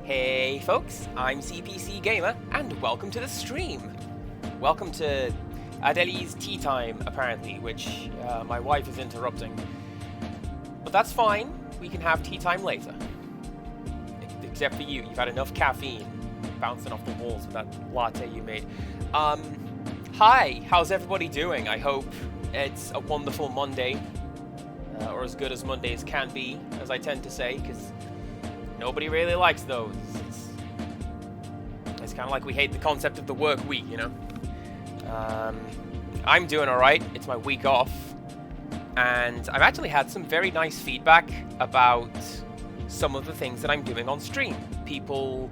Hey folks, I'm CPC Gamer, and welcome to the stream. Welcome to Adeli's tea time, apparently, which my wife is interrupting. But that's fine, we can have tea time later. Except for you, you've had enough caffeine bouncing off the walls with that latte you made. Hi, how's everybody doing? I hope it's a wonderful Monday, or as good as Mondays can be, as I tend to say, because nobody really likes those. It's kind of like we hate the concept of the work week, you know? I'm doing alright. It's my week off. And I've actually had some very nice feedback about some of the things that I'm doing on stream. People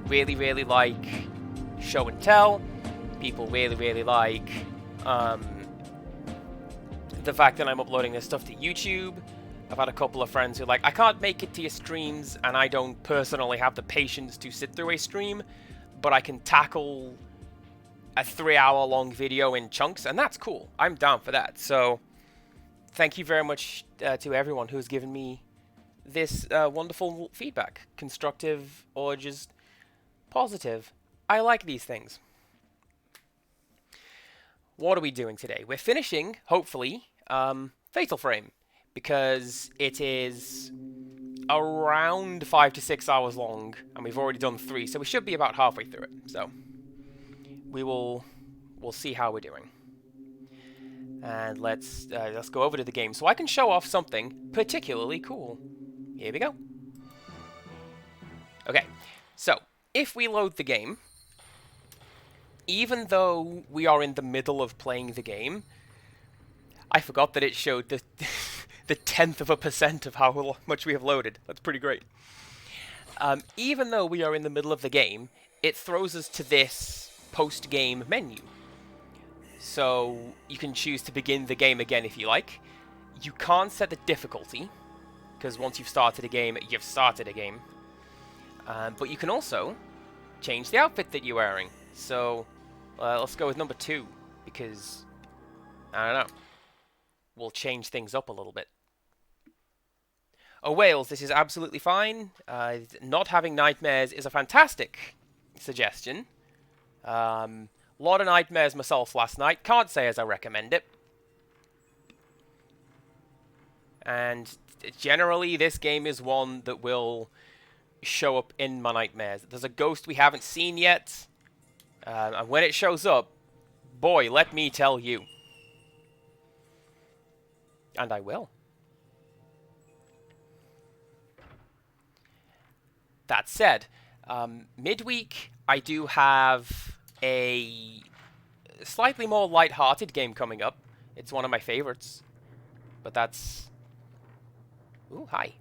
really, really like show and tell. People really, really like the fact that I'm uploading this stuff to YouTube. I've had a couple of friends who are like, I can't make it to your streams, and I don't personally have the patience to sit through a stream, but I can tackle a 3-hour-long video in chunks, and that's cool. I'm down for that. So, thank you very much to everyone who's given me this wonderful feedback. Constructive or just positive. I like these things. What are we doing today? We're finishing, hopefully, Fatal Frame, because it is around 5 to 6 hours long, and we've already done 3, so we should be about halfway through it. So we'll see how we're doing, and let's go over to the game so I can show off something particularly cool. Here we go. Okay, so if we load the game, even though we are in the middle of playing the game, I forgot that it showed the the 0.1% of how much we have loaded. That's pretty great. Even though we are in the middle of the game, it throws us to this post-game menu. So you can choose to begin the game again if you like. You can't set the difficulty, because once you've started a game, you've started a game. But you can also change the outfit that you're wearing. So let's go with number 2, because, I don't know, we'll change things up a little bit. Oh, Wales, this is absolutely fine. Not having nightmares is a fantastic suggestion. Lot of nightmares myself last night. Can't say as I recommend it. And generally, this game is one that will show up in my nightmares. There's a ghost we haven't seen yet. And when it shows up, boy, let me tell you. And I will. That said, midweek, I do have a slightly more light-hearted game coming up. It's one of my favorites. But that's... Ooh, hi.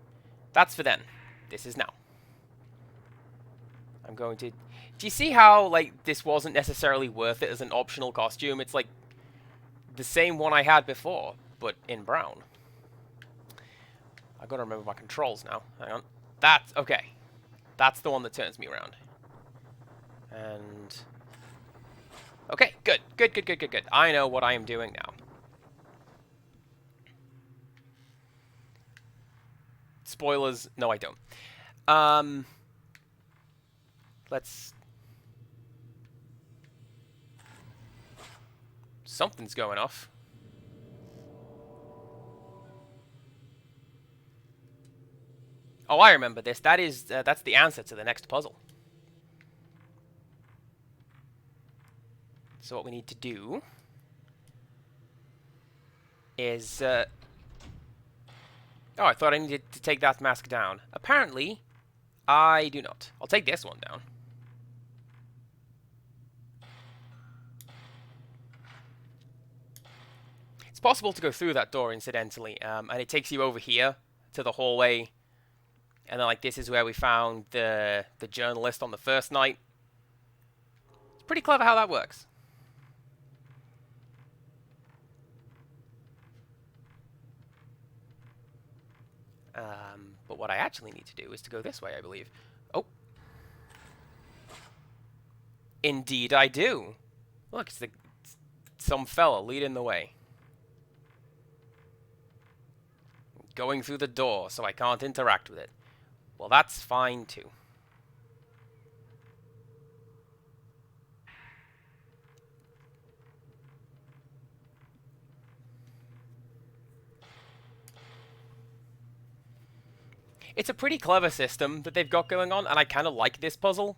That's for then. This is now. I'm going to... Do you see how, like, this wasn't necessarily worth it as an optional costume? It's, like, the same one I had before, but in brown. I've got to remember my controls now. Hang on. That's... Okay. That's the one that turns me around. And... Okay, good. Good. I know what I am doing now. Spoilers. No, I don't. Let's... Something's going off. Oh, I remember this. That's the answer to the next puzzle. So what we need to do is... Oh, I thought I needed to take that mask down. Apparently, I do not. I'll take this one down. It's possible to go through that door, incidentally, and it takes you over here to the hallway. And then, like, this is where we found the journalist on the first night. It's pretty clever how that works. But what I actually need to do is to go this way, I believe. Oh. Indeed I do. Look, it's some fella leading the way. Going through the door, so I can't interact with it. Well, that's fine, too. It's a pretty clever system that they've got going on, and I kind of like this puzzle.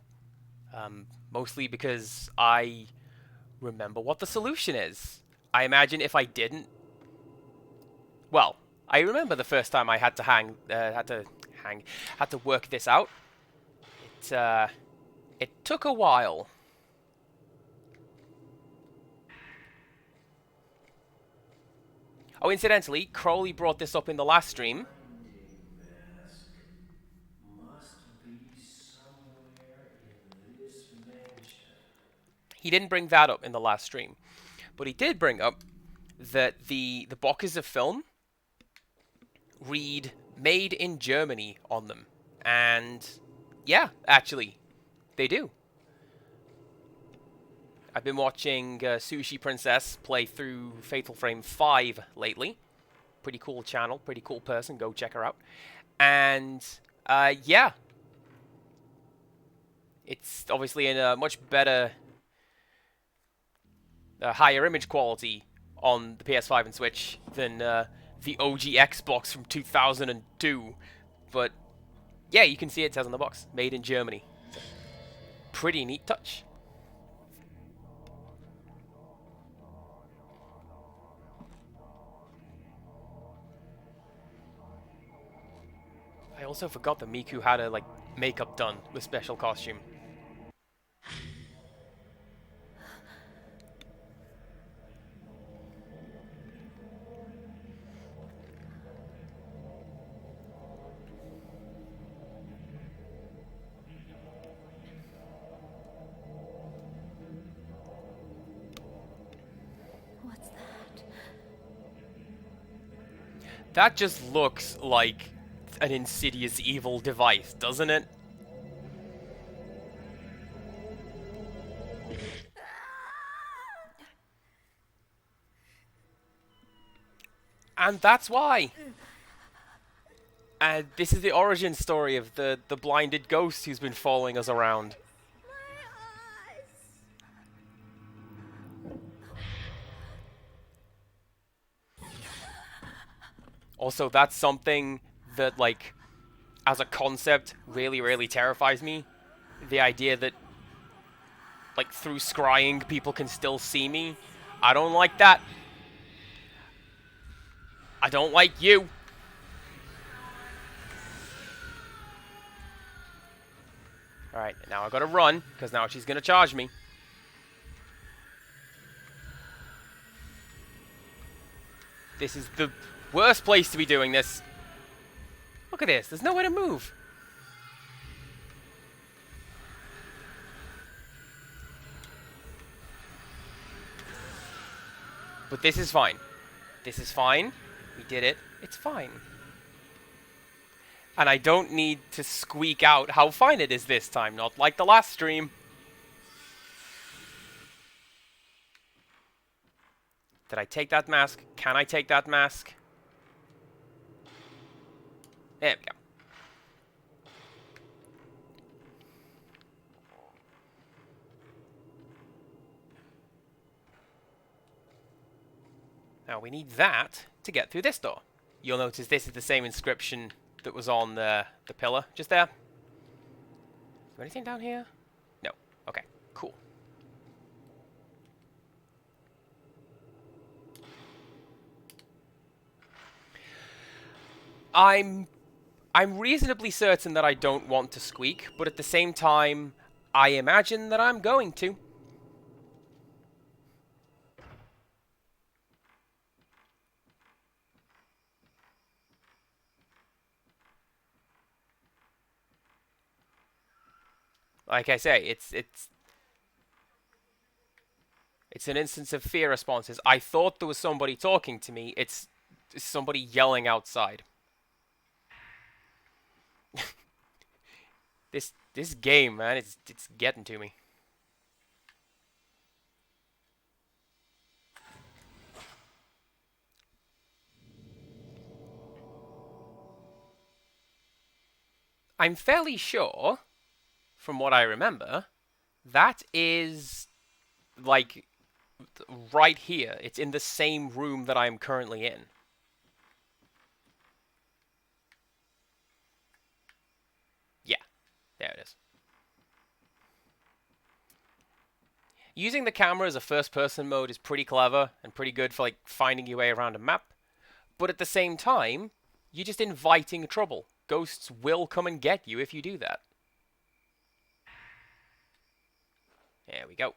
Mostly because I remember what the solution is. I imagine if I didn't... Well, I remember the first time I had to had to work this out. It took a while. Oh, incidentally, Crowley brought this up in the last stream. He didn't bring that up in the last stream, but he did bring up that the boxes of film read "Made in Germany" on them, and yeah, actually, they do. I've been watching Sushi Princess play through Fatal Frame 5 lately. Pretty cool channel, pretty cool person. Go check her out. And yeah, it's obviously in a much better, higher image quality on the PS5 and Switch than the OG Xbox from 2002. But yeah, you can see it says on the box, "Made in Germany." Pretty neat touch. I also forgot that Miku had a makeup done with special costume. What's that? That just looks like an Insidious evil device, doesn't it? And that's why. And this is the origin story of the blinded ghost who's been following us around. My eyes. Also, that's something that, like, as a concept, really, really terrifies me. The idea that, like, through scrying, people can still see me. I don't like that. I don't like you. Alright, now I gotta run, because now she's gonna charge me. This is the worst place to be doing this. Look at this, there's nowhere to move. But this is fine. This is fine. We did it. It's fine. And I don't need to squeak out how fine it is this time, not like the last stream. Did I take that mask? Can I take that mask? There we go. Now we need that to get through this door. You'll notice this is the same inscription that was on the pillar just there. Is there anything down here? No. Okay, cool. I'm reasonably certain that I don't want to squeak, but at the same time, I imagine that I'm going to. Like I say, it's an instance of fear responses. I thought there was somebody talking to me. It's somebody yelling outside. This game, man, it's getting to me. I'm fairly sure, from what I remember, that is like right here. It's in the same room that I'm currently in. Using the camera as a first-person mode is pretty clever and pretty good for like finding your way around a map. But at the same time, you're just inviting trouble. Ghosts will come and get you if you do that. There we go.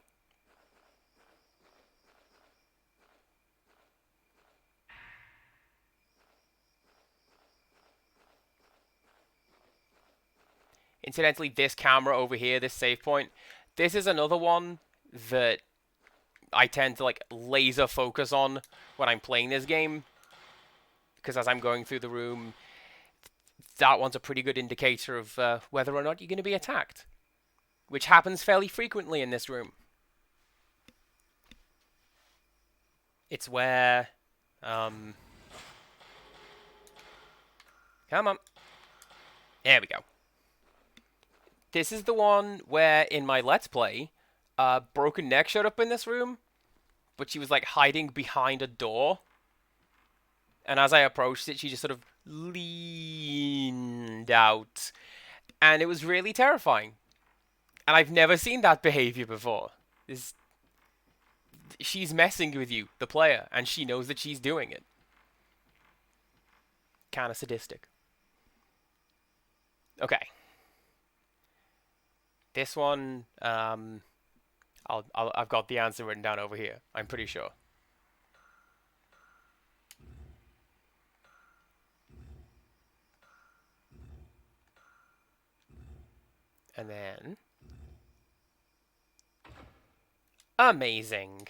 Incidentally, this camera over here, this save point, this is another one that I tend to like laser focus on when I'm playing this game. Because as I'm going through the room, that one's a pretty good indicator of whether or not you're going to be attacked. Which happens fairly frequently in this room. It's where... come on. There we go. This is the one where, in my Let's Play, Broken Neck showed up in this room, but she was, like, hiding behind a door. And as I approached it, she just sort of leaned out. And it was really terrifying. And I've never seen that behavior before. She's messing with you, the player, and she knows that she's doing it. Kind of sadistic. Okay. This one, I've got the answer written down over here. I'm pretty sure. And then... amazing.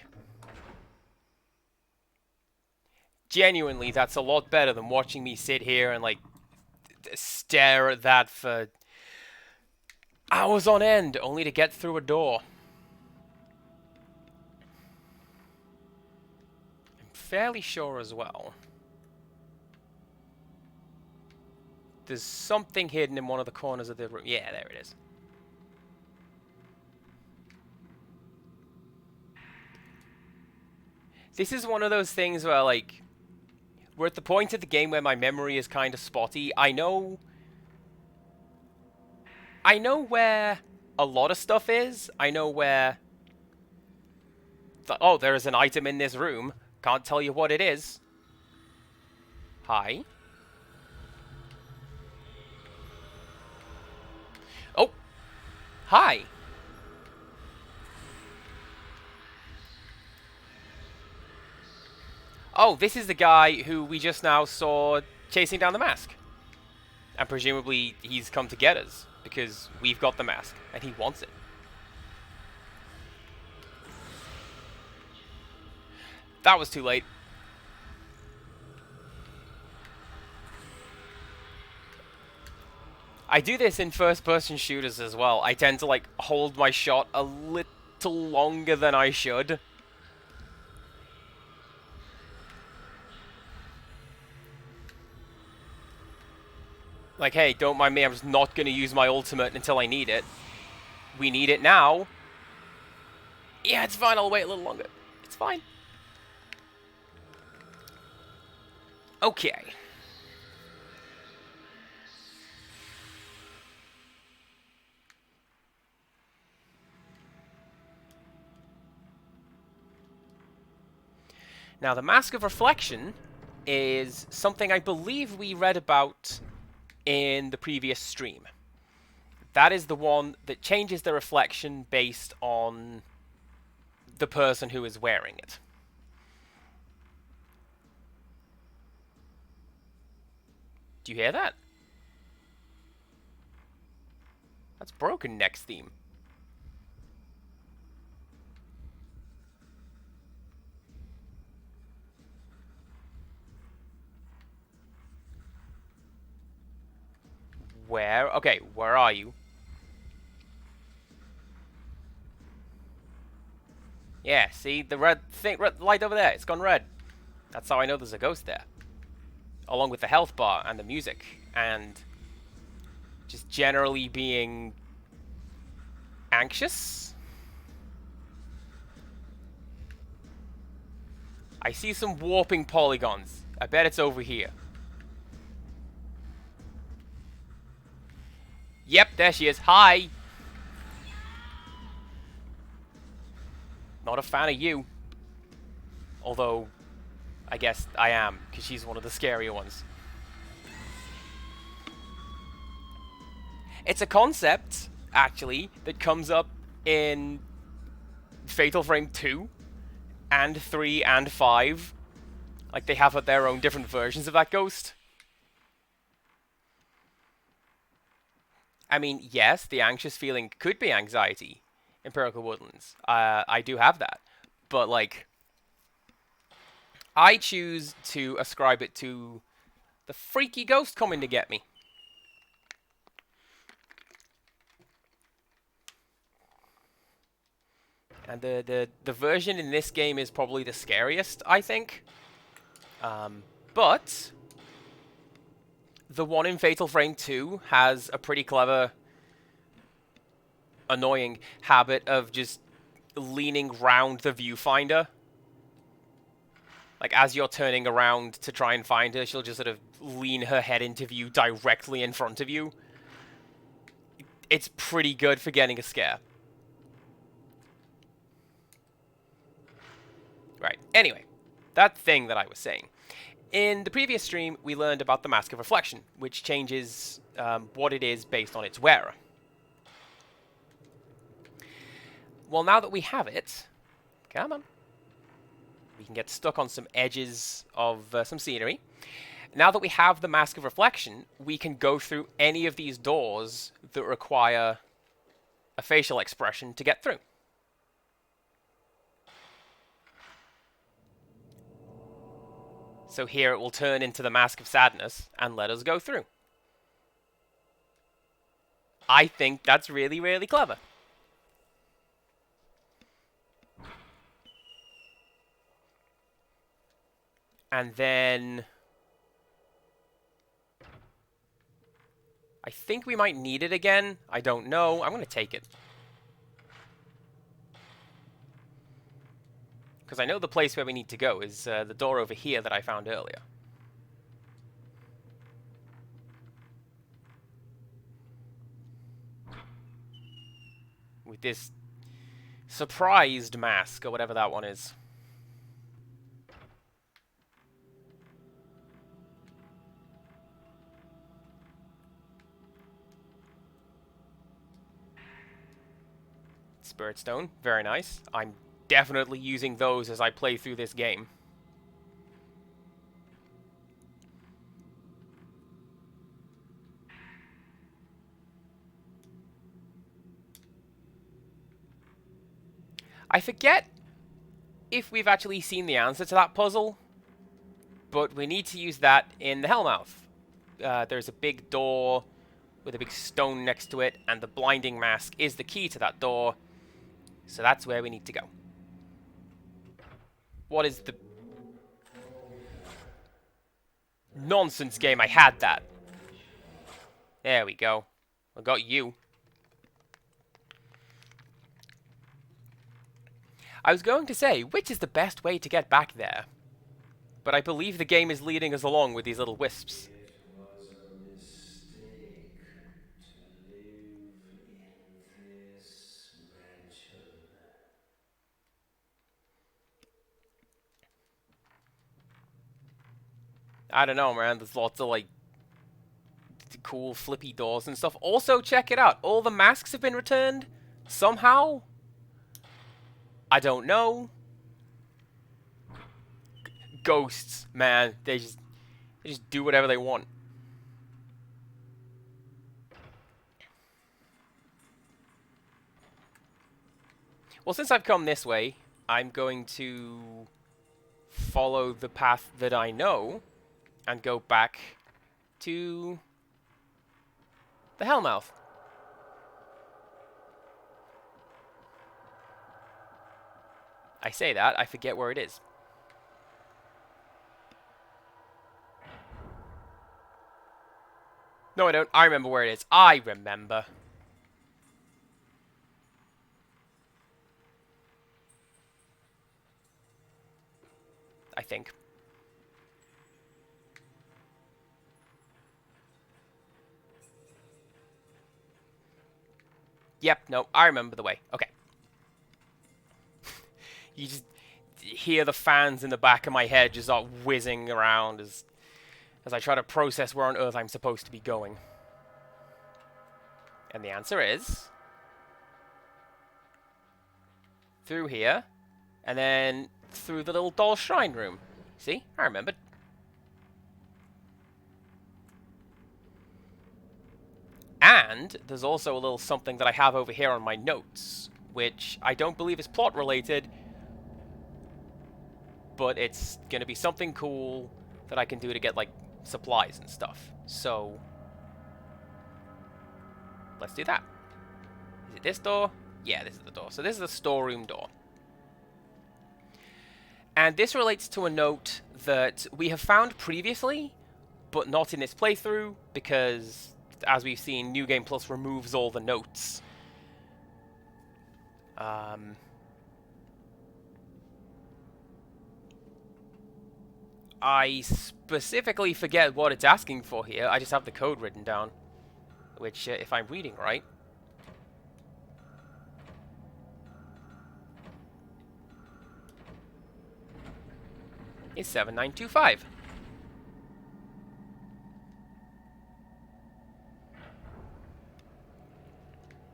Genuinely, that's a lot better than watching me sit here and, like, stare at that for hours on end, only to get through a door. I'm fairly sure as well. There's something hidden in one of the corners of the room. Yeah, there it is. This is one of those things where, like, we're at the point of the game where my memory is kind of spotty. I know where a lot of stuff is. I know where... oh, there is an item in this room. Can't tell you what it is. Hi. Oh. Hi. Oh, this is the guy who we just now saw chasing down the mask. And presumably he's come to get us, because we've got the mask, and he wants it. That was too late. I do this in first-person shooters as well. I tend to, like, hold my shot a little longer than I should. Like, hey, don't mind me, I'm just not going to use my ultimate until I need it. We need it now. Yeah, it's fine, I'll wait a little longer. It's fine. Okay. Now, the Mask of Reflection is something I believe we read about in the previous stream. That is the one that changes the reflection based on the person who is wearing it. Do you hear that? That's Broken Neck's theme. Where? Okay, where are you? Yeah, see? The red thing, red light over there. It's gone red. That's how I know there's a ghost there. Along with the health bar and the music. And just generally being anxious. I see some warping polygons. I bet it's over here. Yep, there she is. Hi! Not a fan of you. Although, I guess I am, because she's one of the scarier ones. It's a concept, actually, that comes up in Fatal Frame 2 and 3 and 5. Like, they have their own different versions of that ghost. I mean, yes, the anxious feeling could be anxiety in Empirical Woodlands. I do have that. But, like, I choose to ascribe it to the freaky ghost coming to get me. And the version in this game is probably the scariest, I think. But the one in Fatal Frame 2 has a pretty clever, annoying habit of just leaning round the viewfinder. Like, as you're turning around to try and find her, she'll just sort of lean her head into view directly in front of you. It's pretty good for getting a scare. Right, anyway, that thing that I was saying. In the previous stream, we learned about the Mask of Reflection, which changes what it is based on its wearer. Well, now that we have it, come on. We can get stuck on some edges of some scenery. Now that we have the Mask of Reflection, we can go through any of these doors that require a facial expression to get through. So here it will turn into the Mask of Sadness and let us go through. I think that's really, really clever. And then I think we might need it again. I don't know. I'm going to take it. Because I know the place where we need to go is the door over here that I found earlier. With this surprised mask, or whatever that one is. Spirit Stone, very nice. I'm definitely using those as I play through this game. I forget if we've actually seen the answer to that puzzle, but we need to use that in the Hellmouth. There's a big door with a big stone next to it, and the blinding mask is the key to that door, so that's where we need to go. What is the nonsense game? I had that. There we go. I got you. I was going to say, which is the best way to get back there? But I believe the game is leading us along with these little wisps. I don't know, man. There's lots of, like, cool flippy doors and stuff. Also, check it out. All the masks have been returned. Somehow. I don't know. Ghosts, man. They just do whatever they want. Well, since I've come this way, I'm going to follow the path that I know and go back to the Hellmouth. I say that, I forget where it is. No, I don't. I remember where it is. I remember. I think. Yep, no, I remember the way. Okay. You just hear the fans in the back of my head just start whizzing around as I try to process where on earth I'm supposed to be going. And the answer is through here, and then through the little doll shrine room. See? I remembered. And there's also a little something that I have over here on my notes, which I don't believe is plot related, but it's going to be something cool that I can do to get, like, supplies and stuff. So, let's do that. Is it this door? Yeah, this is the door. So this is the storeroom door. And this relates to a note that we have found previously, but not in this playthrough, because, as we've seen, New Game Plus removes all the notes. I specifically forget what it's asking for here. I just have the code written down, which, if I'm reading right, is 7925.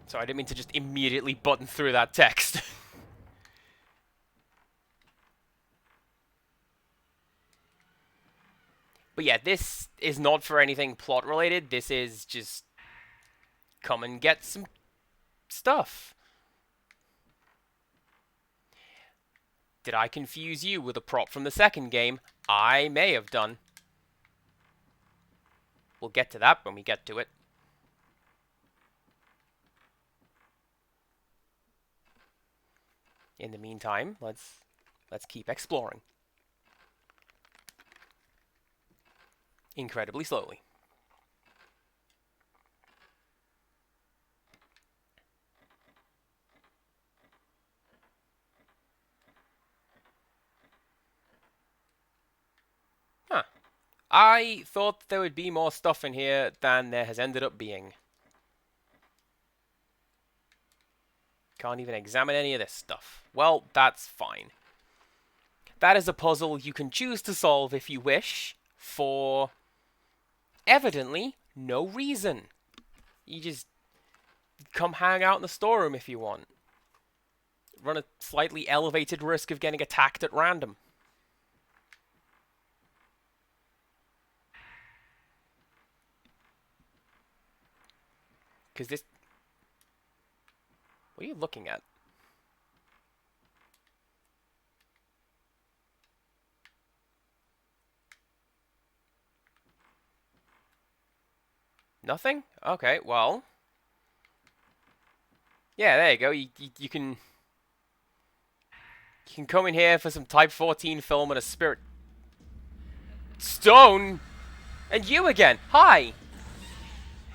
So I didn't mean to just immediately button through that text. But yeah, this is not for anything plot related. This is just come and get some stuff. Did I confuse you with a prop from the second game? I may have done. We'll get to that when we get to it. In the meantime, let's keep exploring. Incredibly slowly. Huh. I thought there would be more stuff in here than there has ended up being. Can't even examine any of this stuff. Well, that's fine. That is a puzzle you can choose to solve if you wish, for evidently no reason. You just come hang out in the storeroom if you want. Run a slightly elevated risk of getting attacked at random. Because this... What are you looking at? Nothing? Okay, well... Yeah, there you go. You can... You can come in here for some Type 14 film and a spirit... Stone! And you again! Hi!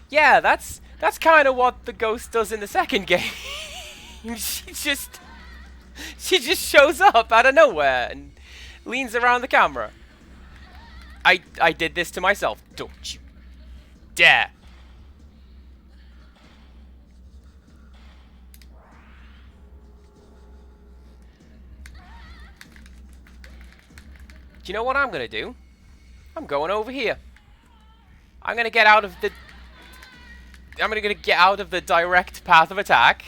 Yeah, that's kind of what the ghost does in the second game. She just shows up out of nowhere and leans around the camera. I did this to myself. Don't you dare. Do you know what I'm gonna do? I'm going over here. I'm gonna get out of the... I'm gonna get out of the direct path of attack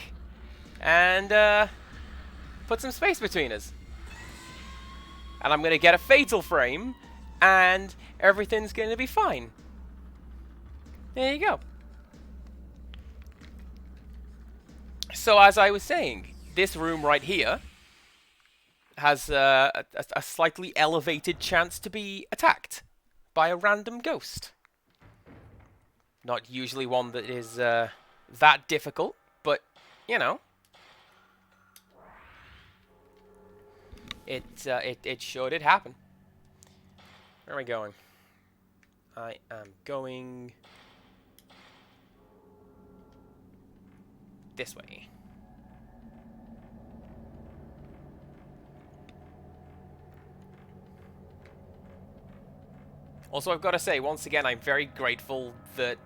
and put some space between us. And I'm gonna get a fatal frame and everything's gonna be fine. There you go. So as I was saying, this room right here has a slightly elevated chance to be attacked by a random ghost. Not usually one that is that difficult, but, you know. It sure did happen. Where am I going? I am going... this way. Also, I've got to say, once again, I'm very grateful that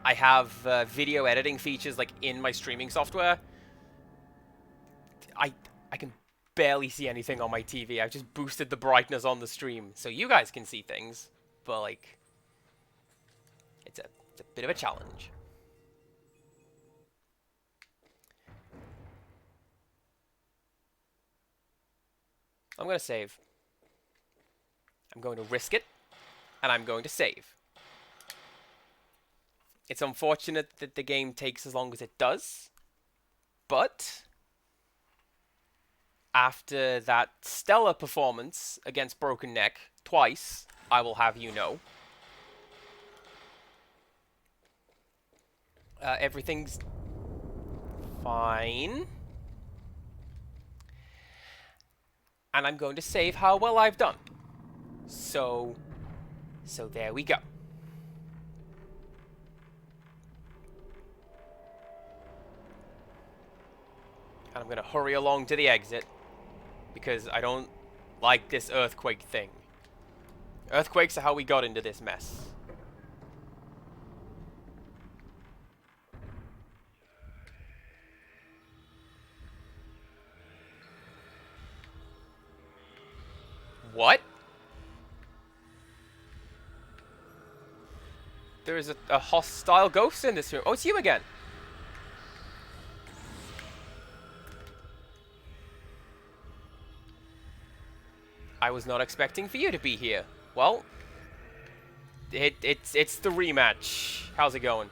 I have video editing features like in my streaming software. I can barely see anything on my TV. I've just boosted the brightness on the stream so you guys can see things. But, like, it's a bit of a challenge. I'm going to save. I'm going to risk it, and I'm going to save. It's unfortunate that the game takes as long as it does, but after that stellar performance against Broken Neck twice, I will have you know, everything's fine. And I'm going to save how well I've done. So there we go. And I'm going to hurry along to the exit, because I don't like this earthquake thing. Earthquakes are how we got into this mess. What? There is a hostile ghost in this room. Oh, it's you again. I was not expecting for you to be here. Well, it's the rematch. How's it going?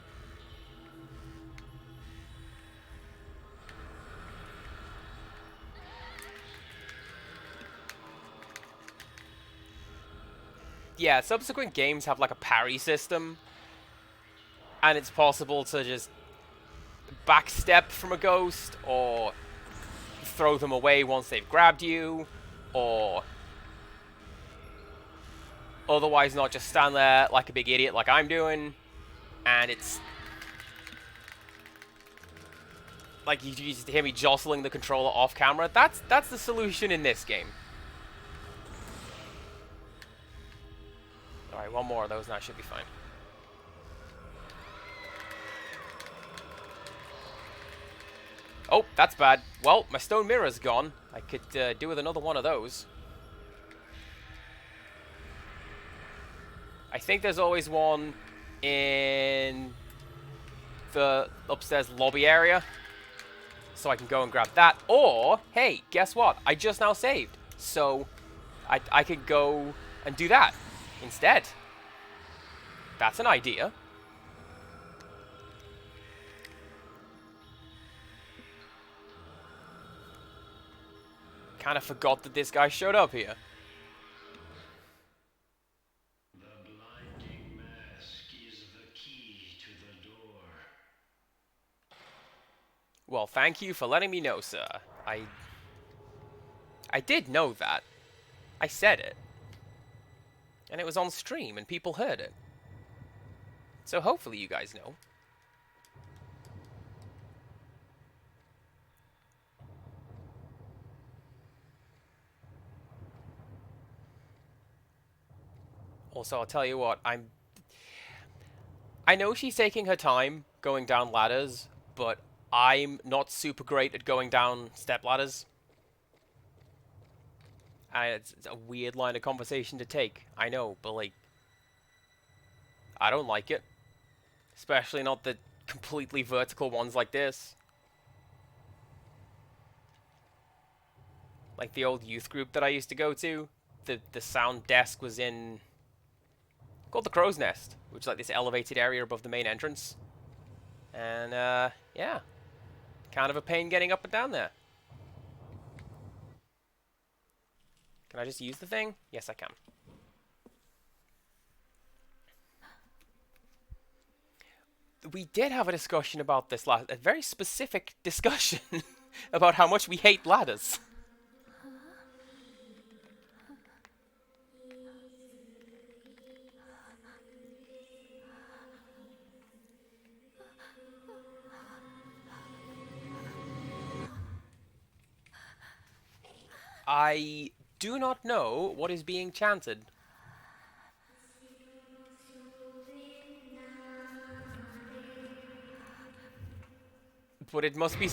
Yeah, subsequent games have like a parry system, and it's possible to just backstep from a ghost, or throw them away once they've grabbed you, or otherwise not just stand there like a big idiot like I'm doing. And it's like you just hear me jostling the controller off camera. That's the solution in this game. Alright, one more of those and I should be fine. Oh, that's bad. Well, my stone mirror's gone. I could do with another one of those. I think there's always one in the upstairs lobby area, so I can go and grab that. Or, hey, guess what? I just now saved, so I could go and do that instead. That's an idea. Kind of forgot that this guy showed up here. Well, thank you for letting me know, sir. I did know that. I said it. And it was on stream, and people heard it. So hopefully you guys know. Also, I'll tell you what, I know she's taking her time going down ladders, but I'm not super great at going down step ladders. It's a weird line of conversation to take, I know, but like, I don't like it. Especially not the completely vertical ones like this. Like the old youth group that I used to go to, the sound desk was in, called the Crow's Nest, which is like this elevated area above the main entrance. And, yeah. Kind of a pain getting up and down there. Can I just use the thing? Yes, I can. We did have a discussion about this a very specific discussion about how much we hate ladders. I do not know what is being chanted. But it must be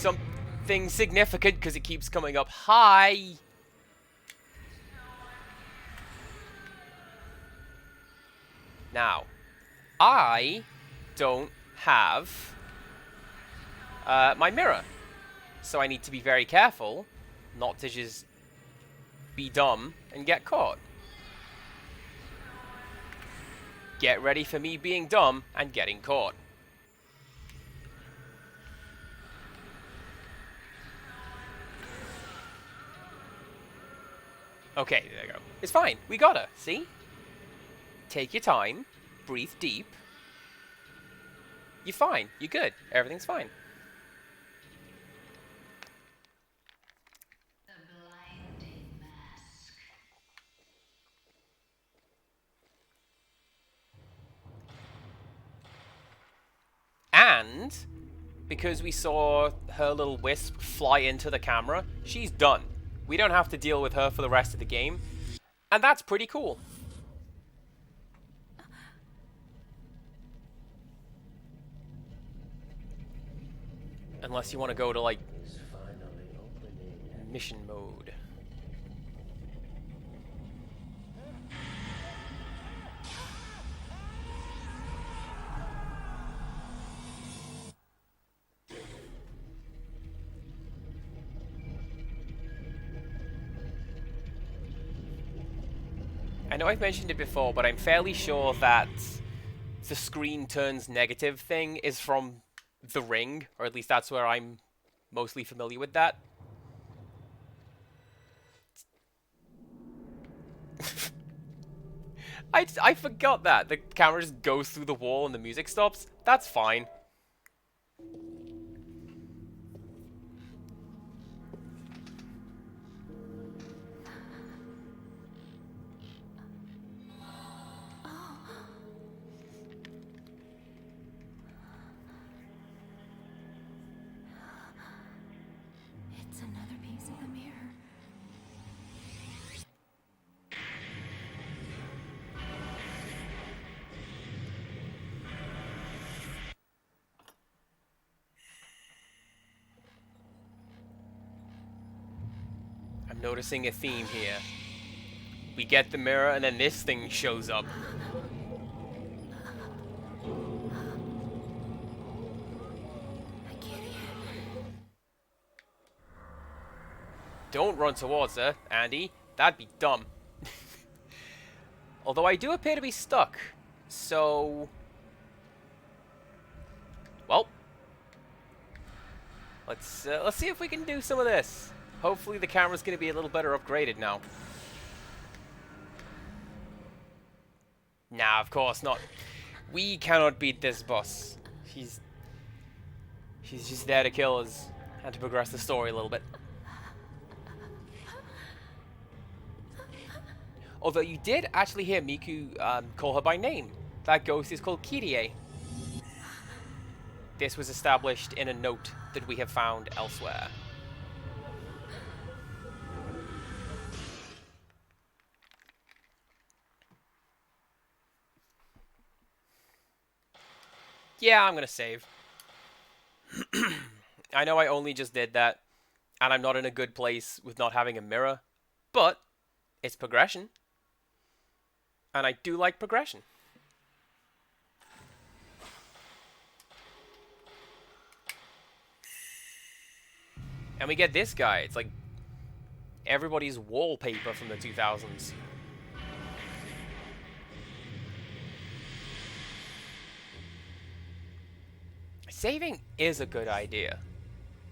something significant because it keeps coming up high. Now, I don't have my mirror, so I need to be very careful not to just be dumb and get caught. Get ready for me being dumb and getting caught. Okay, there you go. It's fine. We got her. See? Take your time. Breathe deep. You're fine. You're good. Everything's fine. The blinding mask. And because we saw her little wisp fly into the camera, she's done. We don't have to deal with her for the rest of the game. And that's pretty cool. Unless you want to go to, like, mission mode. I know I've mentioned it before, but I'm fairly sure that the screen turns negative thing is from The Ring, or at least that's where I'm mostly familiar with that. I forgot that. The camera just goes through the wall and the music stops. That's fine. It's another piece of the mirror. I'm noticing a theme here. We get the mirror and then this thing shows up. I can't hear. Don't run towards her, Andy. That'd be dumb. Although I do appear to be stuck. So... well. Let's see if we can do some of this. Hopefully the camera's going to be a little better upgraded now. Nah, of course not. We cannot beat this boss. She's just there to kill us and to progress the story a little bit. Although you did actually hear Miku call her by name. That ghost is called Kirie. This was established in a note that we have found elsewhere. Yeah, I'm gonna save. I know I only just did that, and I'm not in a good place with not having a mirror, but it's progression. And I do like progression. And we get this guy. It's like everybody's wallpaper from the 2000s. Saving is a good idea.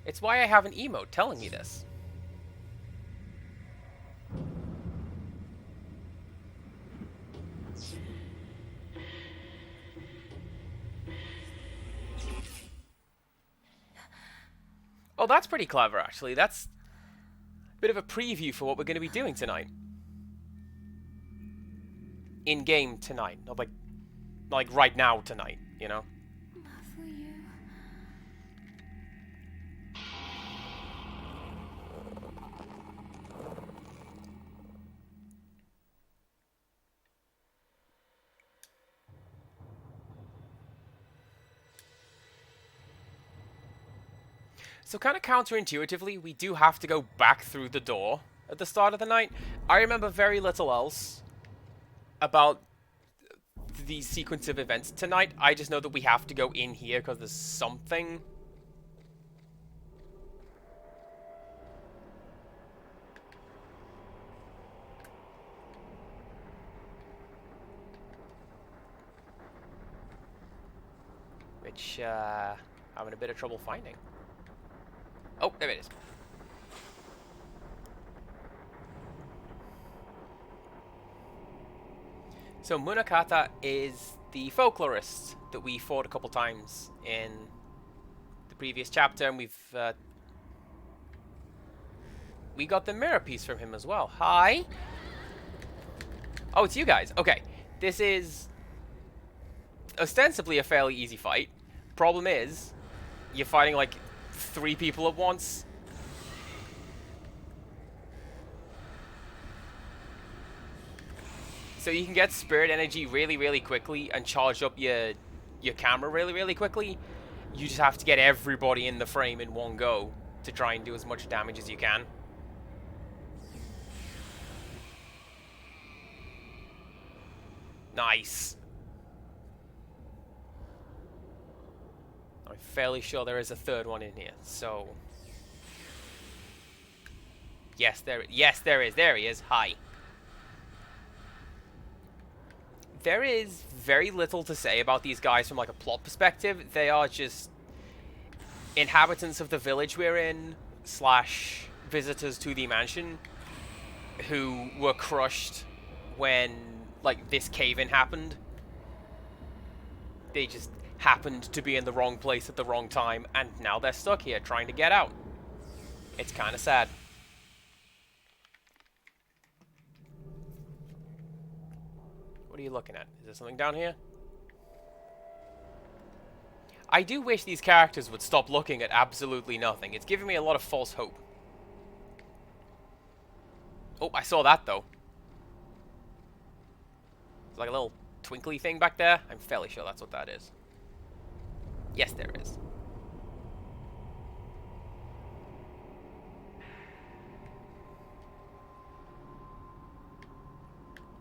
It's why I have an emote telling me this. Oh, that's pretty clever, actually. That's a bit of a preview for what we're going to be doing tonight. In-game tonight. Not like right now tonight, you know? Muffle you. So kind of counterintuitively, we do have to go back through the door at the start of the night. I remember very little else about the sequence of events tonight. I just know that we have to go in here because there's something. Which, having a bit of trouble finding. Oh, there it is. So Munakata is the folklorist that we fought a couple times in the previous chapter, and we got the mirror piece from him as well. Hi. Oh, it's you guys. Okay, this is ostensibly a fairly easy fight. Problem is, you're fighting like 3 people at once. So you can get spirit energy really, really quickly and charge up your camera really, really quickly. You just have to get everybody in the frame in one go to try and do as much damage as you can. Nice. I'm fairly sure there is a third one in here, so... Yes, there is. There he is. Hi. There is very little to say about these guys from like a plot perspective. They are just inhabitants of the village we're in, / visitors to the mansion, who were crushed when like this cave-in happened. They just happened to be in the wrong place at the wrong time, and now they're stuck here trying to get out. It's kind of sad. What are you looking at? Is there something down here? I do wish these characters would stop looking at absolutely nothing. It's giving me a lot of false hope. Oh, I saw that, though. It's like a little twinkly thing back there. I'm fairly sure that's what that is. Yes, there is.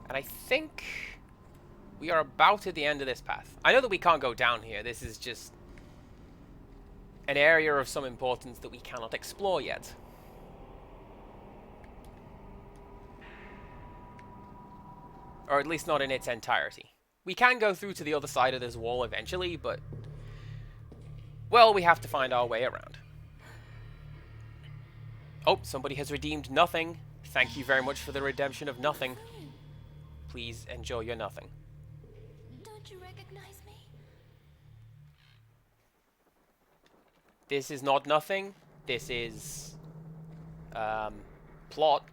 And I think we are about at the end of this path. I know that we can't go down here. This is just an area of some importance that we cannot explore yet. Or at least not in its entirety. We can go through to the other side of this wall eventually, but... well, we have to find our way around. Oh, somebody has redeemed nothing. Thank you very much for the redemption of nothing. Please enjoy your nothing. Don't you recognize me? This is not nothing. This is... plot.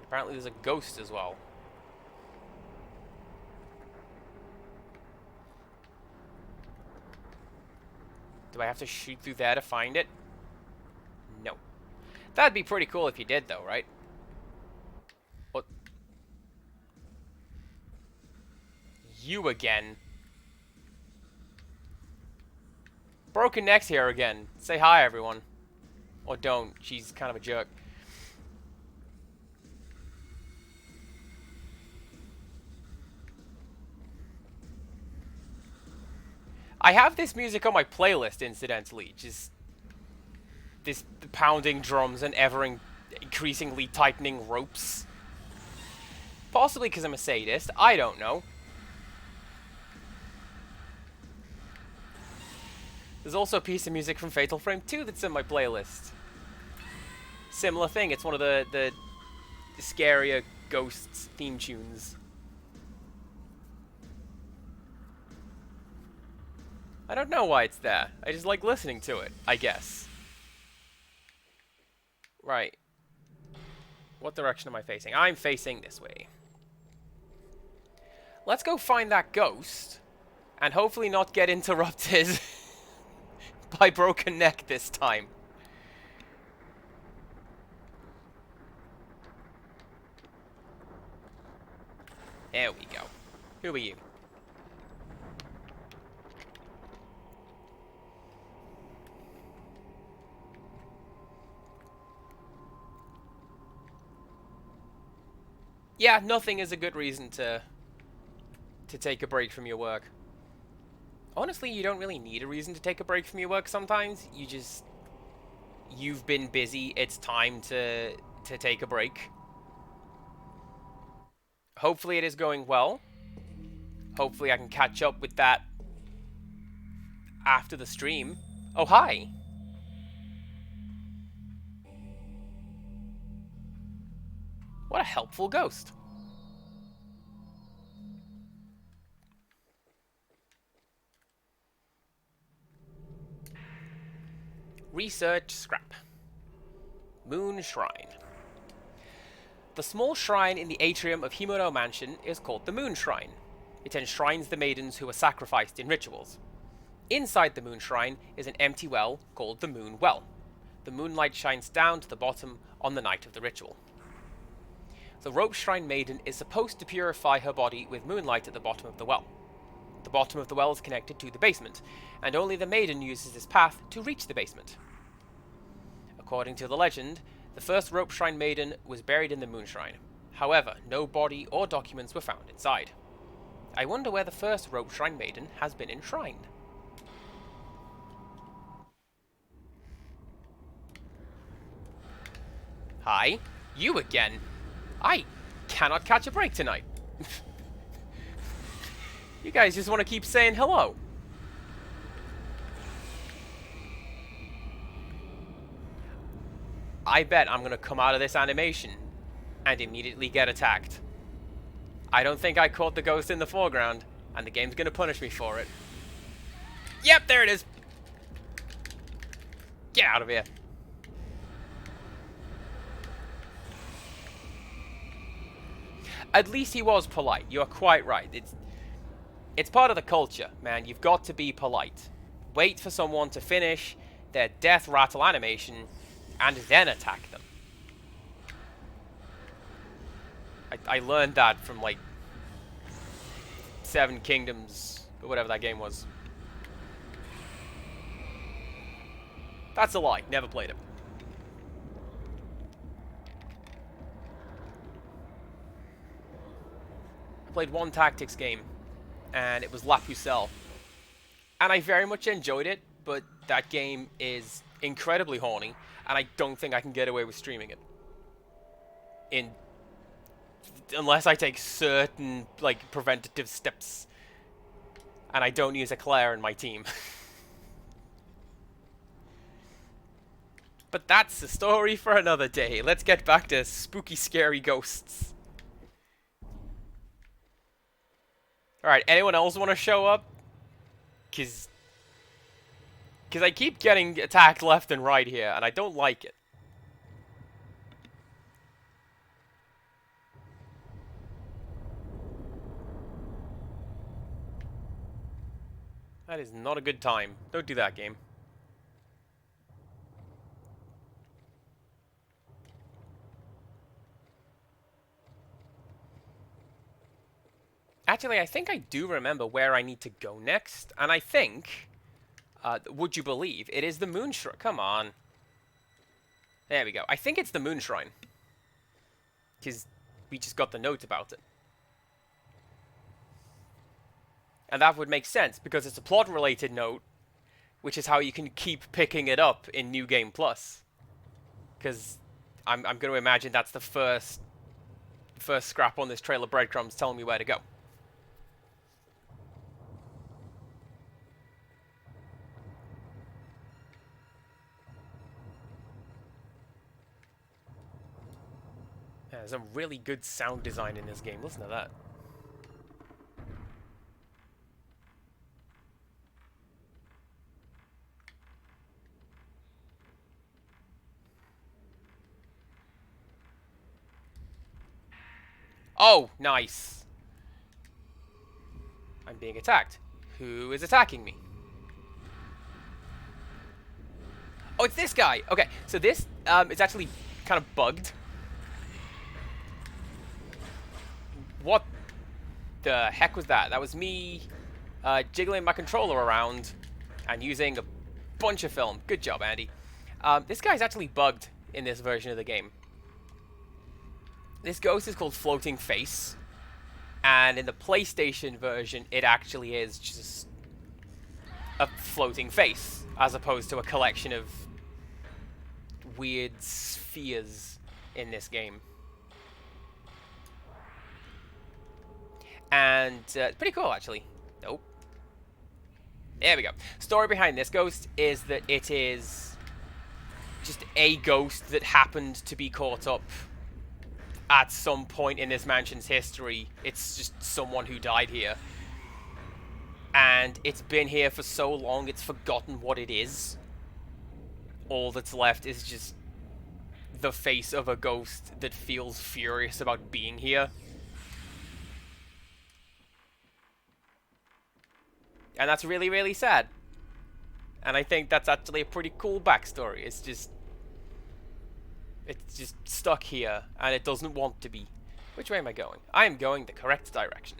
Apparently there's a ghost as well. Do I have to shoot through there to find it? No. That'd be pretty cool if you did, though, right? What? You again. Broken Neck's here again. Say hi, everyone. Or don't. She's kind of a jerk. I have this music on my playlist, incidentally. Just this pounding drums and increasingly tightening ropes. Possibly because I'm a sadist. I don't know. There's also a piece of music from Fatal Frame 2 that's in my playlist. Similar thing. It's one of the scarier Ghosts theme tunes. I don't know why it's there. I just like listening to it, I guess. Right. What direction am I facing? I'm facing this way. Let's go find that ghost, and hopefully not get interrupted by Broken Neck this time. There we go. Who are you? Yeah, nothing is a good reason to take a break from your work. Honestly, you don't really need a reason to take a break from your work sometimes. You've been busy, it's time to take a break. Hopefully it is going well. Hopefully I can catch up with that after the stream. Oh, hi! What a helpful ghost. Research scrap. Moon Shrine. The small shrine in the atrium of Himuro Mansion is called the Moon Shrine. It enshrines the maidens who were sacrificed in rituals. Inside the Moon Shrine is an empty well called the Moon Well. The moonlight shines down to the bottom on the night of the ritual. The Rope Shrine Maiden is supposed to purify her body with moonlight at the bottom of the well. The bottom of the well is connected to the basement, and only the maiden uses this path to reach the basement. According to the legend, the first Rope Shrine Maiden was buried in the Moon Shrine. However, no body or documents were found inside. I wonder where the first Rope Shrine Maiden has been enshrined. Hi, you again. I cannot catch a break tonight. You guys just want to keep saying hello. I bet I'm going to come out of this animation and immediately get attacked. I don't think I caught the ghost in the foreground, and the game's going to punish me for it. Yep, there it is. Get out of here. At least he was polite. You are quite right. It's part of the culture, man. You've got to be polite. Wait for someone to finish their death rattle animation and then attack them. I learned that from, like, Seven Kingdoms, or whatever that game was. That's a lie. Never played it. I played one tactics game, and it was La Pucelle. And I very much enjoyed it, but that game is incredibly horny, and I don't think I can get away with streaming it. Unless I take certain, like, preventative steps. And I don't use a Claire in my team. But that's the story for another day. Let's get back to spooky, scary ghosts. Alright, anyone else want to show up? Because I keep getting attacked left and right here, and I don't like it. That is not a good time. Don't do that, game. Actually, I think I do remember where I need to go next. And I think, would you believe, it is the Moon Shrine. Come on. There we go. I think it's the Moon Shrine. Because we just got the note about it. And that would make sense, because it's a plot-related note, which is how you can keep picking it up in New Game Plus. Because I'm going to imagine that's the first scrap on this trail of breadcrumbs telling me where to go. Yeah, there's some really good sound design in this game. Listen to that. Oh, nice. I'm being attacked. Who is attacking me? Oh, it's this guy. Okay, so this is actually kind of bugged. What the heck was that? That was me jiggling my controller around and using a bunch of film. Good job, Andy. This guy's actually bugged in this version of the game. This ghost is called Floating Face, and in the PlayStation version, it actually is just a floating face, as opposed to a collection of weird spheres in this game. And it's pretty cool, actually. Nope. There we go. Story behind this ghost is that it is just a ghost that happened to be caught up at some point in this mansion's history. It's just someone who died here. And it's been here for so long, it's forgotten what it is. All that's left is just the face of a ghost that feels furious about being here. And that's really, really sad. And I think that's actually a pretty cool backstory. It's just stuck here, and it doesn't want to be. Which way am I going? I am going the correct direction.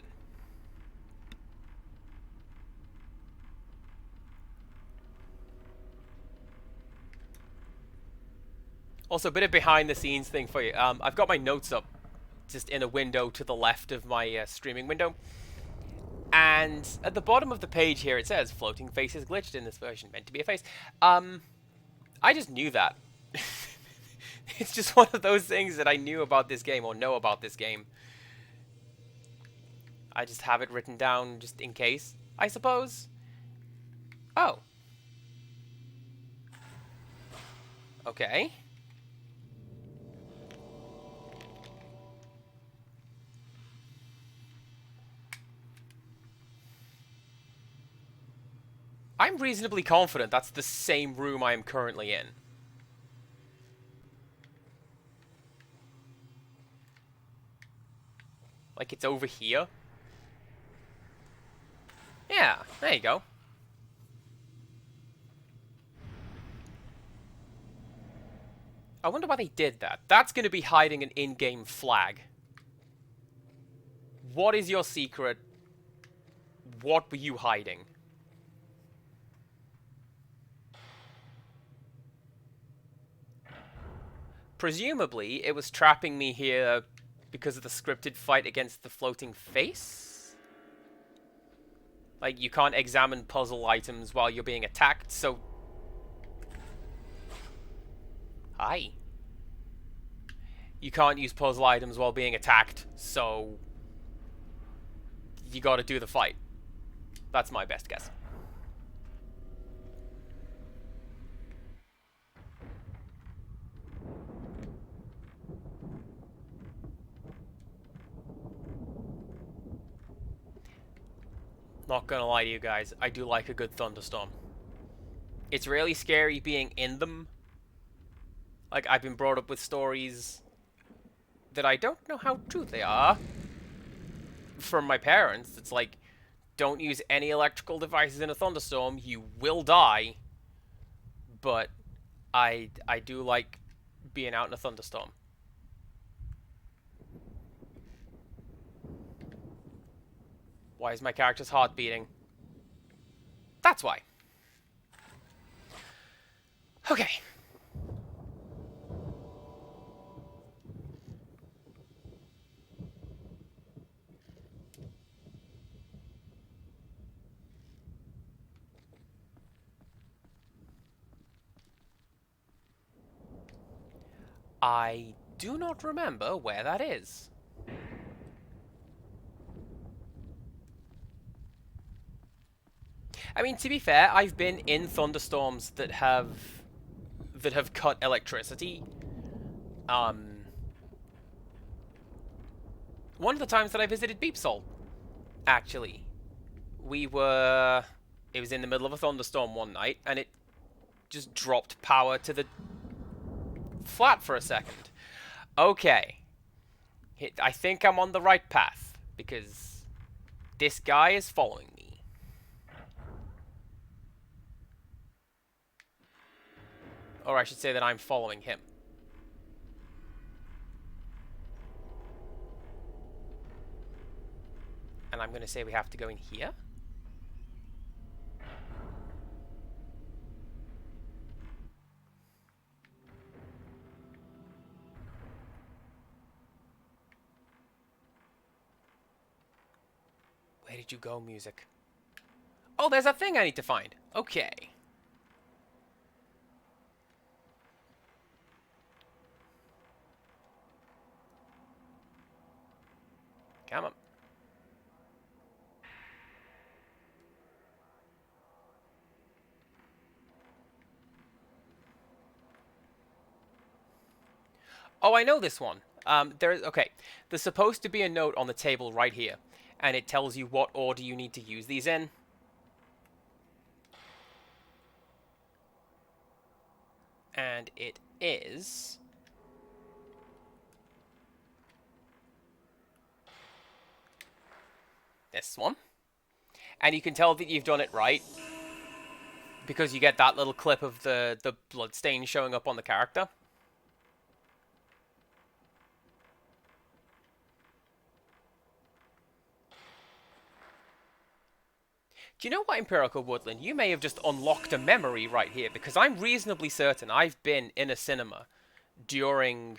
Also, a bit of behind-the-scenes thing for you. I've got my notes up just in a window to the left of my streaming window. And at the bottom of the page here, it says, floating face is glitched in this version, meant to be a face. I just knew that. It's just one of those things that I knew about this game, or know about this game. I just have it written down just in case, I suppose. Oh. Okay. I'm reasonably confident that's the same room I am currently in. Like, it's over here? Yeah, there you go. I wonder why they did that. That's going to be hiding an in-game flag. What is your secret? What were you hiding? Presumably, it was trapping me here because of the scripted fight against the floating face? Like, you can't examine puzzle items while you're being attacked, so... Hi. You can't use puzzle items while being attacked, so... You gotta do the fight. That's my best guess. Not gonna lie to you guys, I do like a good thunderstorm. It's really scary being in them. Like, I've been brought up with stories that I don't know how true they are from my parents. It's like, don't use any electrical devices in a thunderstorm, you will die. But I do like being out in a thunderstorm. Why is my character's heart beating? That's why. Okay. I do not remember where that is. I mean, to be fair, I've been in thunderstorms that have cut electricity. One of the times that I visited Beepsol, actually, it was in the middle of a thunderstorm one night, and it just dropped power to the flat for a second. Okay. I think I'm on the right path, because this guy is following me. Or I should say that I'm following him. And I'm going to say we have to go in here. Where did you go, music? Oh, there's a thing I need to find. Okay. Come on. Oh, I know this one. Okay. There's supposed to be a note on the table right here, and it tells you what order you need to use these in. And it is... this one. And you can tell that you've done it right, because you get that little clip of the blood stain showing up on the character. Do you know what, Empirical Woodland? You may have just unlocked a memory right here, because I'm reasonably certain I've been in a cinema during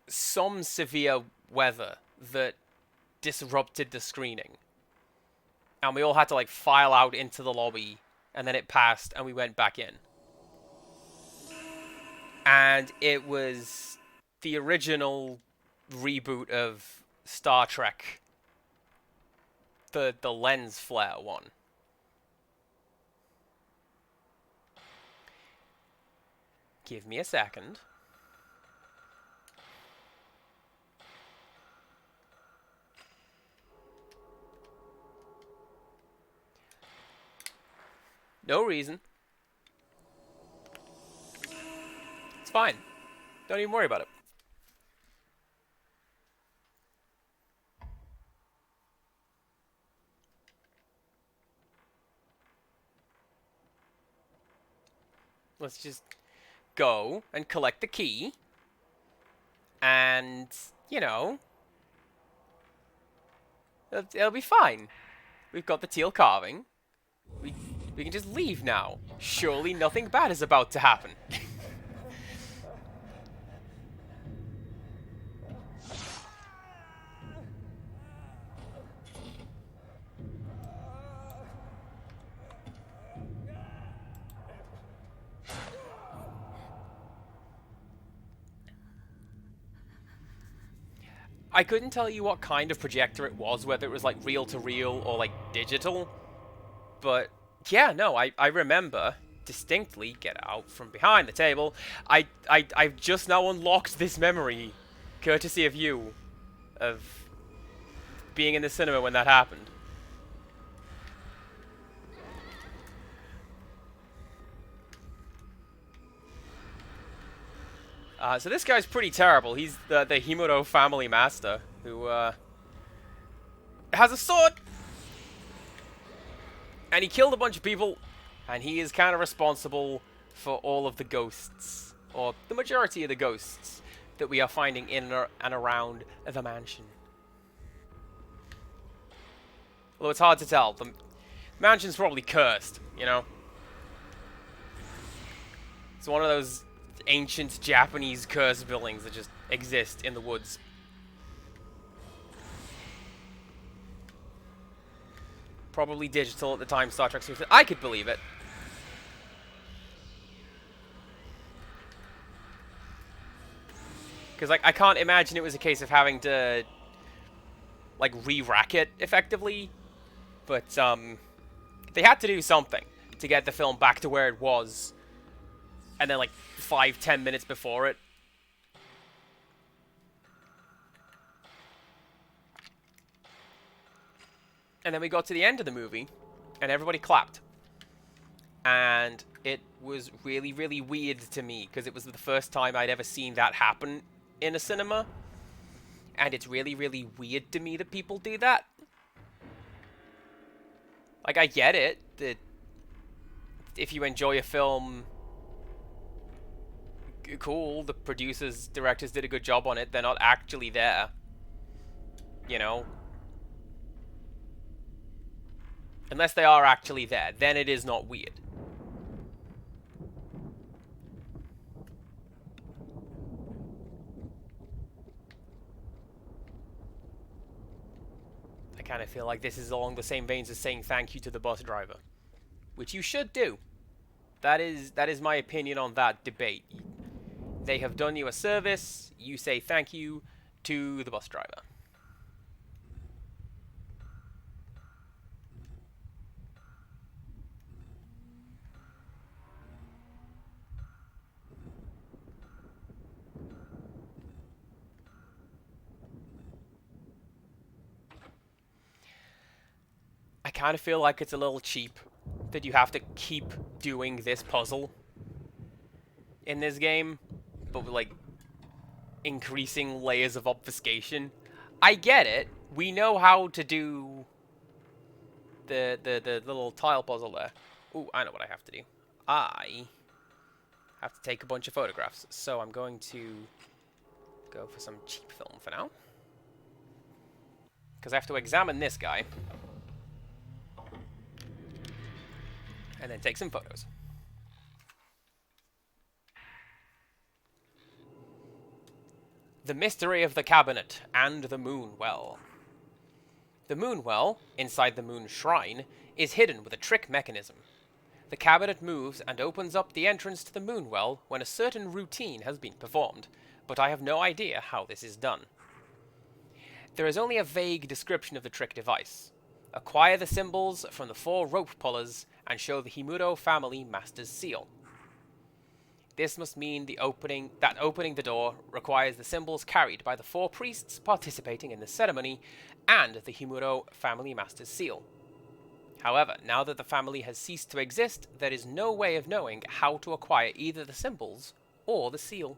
some severe weather that disrupted the screening. And we all had to, like, file out into the lobby, and then it passed, and we went back in. And it was the original reboot of Star Trek. The lens flare one. Give me a second. No reason. It's fine. Don't even worry about it. Let's just go and collect the key. And, you know, it'll be fine. We've got the teal carving. We can just leave now. Surely nothing bad is about to happen. I couldn't tell you what kind of projector it was, whether it was like reel-to-reel or like digital. But yeah, no, I remember distinctly, get out from behind the table. I've just now unlocked this memory, courtesy of you, of being in the cinema when that happened. So this guy's pretty terrible. He's the Himuro family master, who has a sword! And he killed a bunch of people, and he is kind of responsible for all of the ghosts, or the majority of the ghosts, that we are finding in and around the mansion. Although it's hard to tell. The mansion's probably cursed, you know? It's one of those ancient Japanese cursed buildings that just exist in the woods. Probably digital at the time Star Trek was. I could believe it. Because, like, I can't imagine it was a case of having to, like, re-rack it, effectively. But, they had to do something to get the film back to where it was. And then, like, 5-10 minutes before it. And then we got to the end of the movie, and everybody clapped. And it was really, really weird to me, because it was the first time I'd ever seen that happen in a cinema. And it's really, really weird to me that people do that. Like, I get it, that if you enjoy a film, cool, the producers, directors did a good job on it, they're not actually there. You know? Unless they are actually there, then it is not weird. kind of feel like this is along the same veins as saying thank you to the bus driver, which you should do. That is my opinion on that debate. They have done you a service, you say thank you to the bus driver. I kind of feel like it's a little cheap that you have to keep doing this puzzle in this game, but with, like, increasing layers of obfuscation. I get it. We know how to do the little tile puzzle there. Ooh, I know what I have to do. I have to take a bunch of photographs, so I'm going to go for some cheap film for now. Because I have to examine this guy. And then take some photos. The mystery of the cabinet and the moon well. The moon well, inside the moon shrine, is hidden with a trick mechanism. The cabinet moves and opens up the entrance to the moon well when a certain routine has been performed, but I have no idea how this is done. There is only a vague description of the trick device. Acquire the symbols from the 4 rope pullers and show the Himuro family master's seal. This must mean opening the door requires the symbols carried by the 4 priests participating in the ceremony and the Himuro family master's seal. However, now that the family has ceased to exist, there is no way of knowing how to acquire either the symbols or the seal.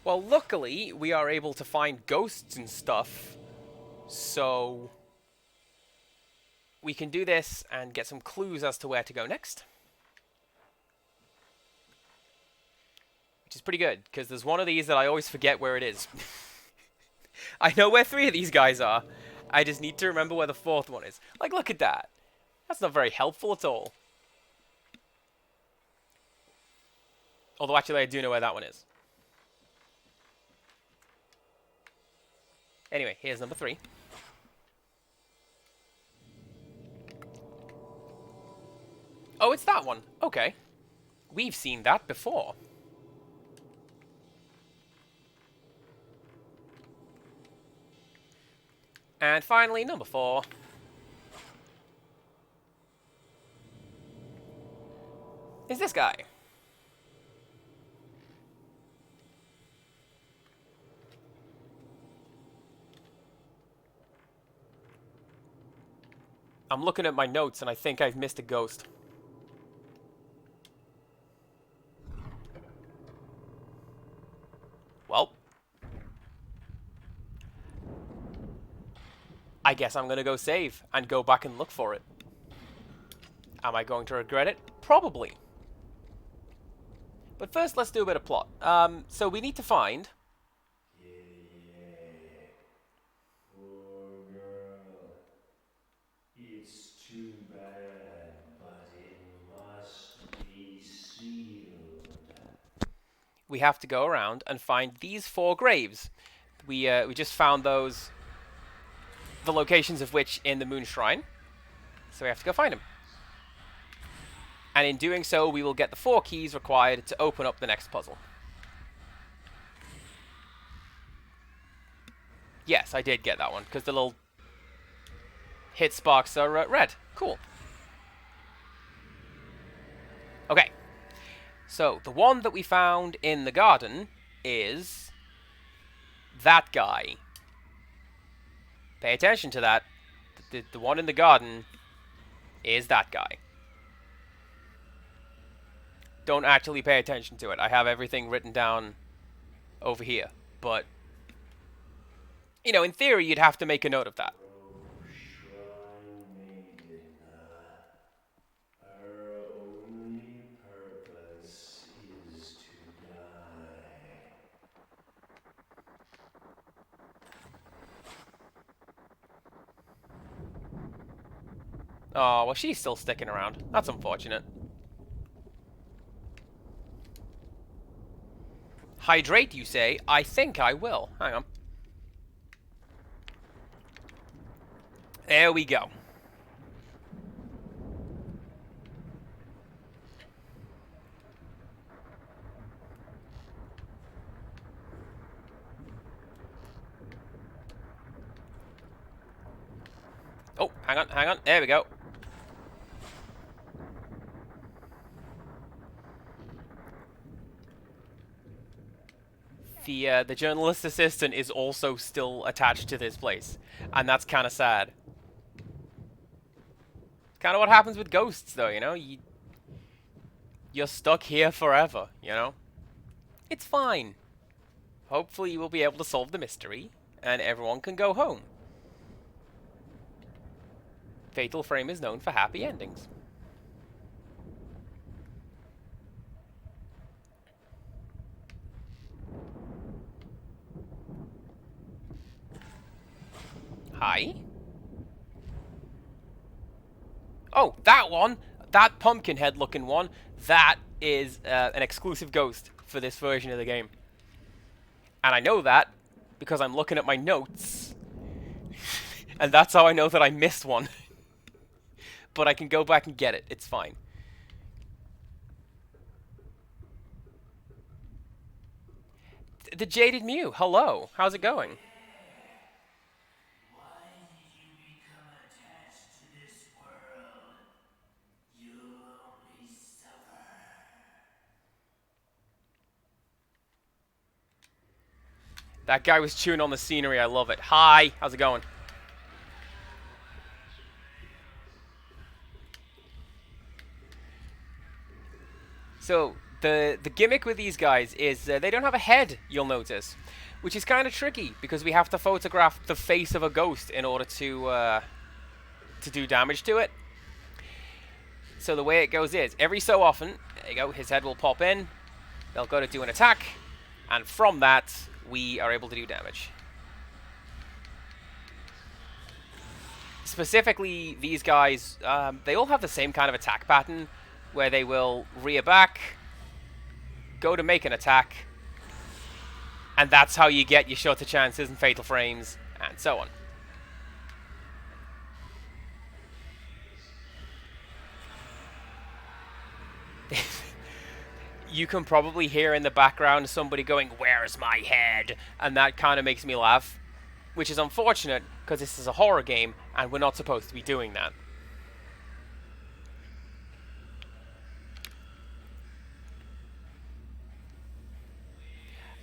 Well, luckily, we are able to find ghosts and stuff, so we can do this and get some clues as to where to go next. Which is pretty good, because there's one of these that I always forget where it is. I know where 3 of these guys are. I just need to remember where the 4th one is. Like, look at that. That's not very helpful at all. Although, actually, I do know where that one is. Anyway, here's number 3. Oh, it's that one. Okay. We've seen that before. And finally, number 4. Is this guy. I'm looking at my notes and I think I've missed a ghost. Well, I guess I'm going to go save and go back and look for it. Am I going to regret it? Probably. But first, let's do a bit of plot. So we need to find... Poor girl. It's too bad, but it must be sealed. We have to go around and find these 4 graves. We just found those, the locations of which in the Moon Shrine. So we have to go find them. And in doing so, we will get the 4 keys required to open up the next puzzle. Yes, I did get that one, because the little hit sparks are red. Cool. Okay. So, the one that we found in the garden is that guy. Pay attention to that. The one in the garden is that guy. Don't actually pay attention to it. I have everything written down over here. But, you know, in theory, you'd have to make a note of that. Shrine maiden, her only purpose is to die. Oh, well, she's still sticking around. That's unfortunate. Hydrate, you say? I think I will. Hang on. There we go. Oh, hang on, hang on. There we go. The journalist assistant is also still attached to this place, and that's kind of sad. Kind of what happens with ghosts, though, you know? You're stuck here forever, you know? It's fine. Hopefully you will be able to solve the mystery, and everyone can go home. Fatal Frame is known for happy endings. Hi? Oh, that one! That pumpkin head looking one, that is an exclusive ghost for this version of the game. And I know that because I'm looking at my notes. And that's how I know that I missed one. But I can go back and get it. It's fine. The Jaded Mew, hello. How's it going? That guy was chewing on the scenery. I love it. Hi, how's it going? So, the gimmick with these guys is they don't have a head, you'll notice. Which is kind of tricky, because we have to photograph the face of a ghost in order to do damage to it. So the way it goes is, every so often, there you go, his head will pop in, they'll go to do an attack, and from that, we are able to do damage. Specifically, these guys, they all have the same kind of attack pattern, where they will rear back, go to make an attack, and that's how you get your shorter chances and fatal frames, and so on. You can probably hear in the background somebody going, "Where's my head?" And that kind of makes me laugh. Which is unfortunate, because this is a horror game, and we're not supposed to be doing that.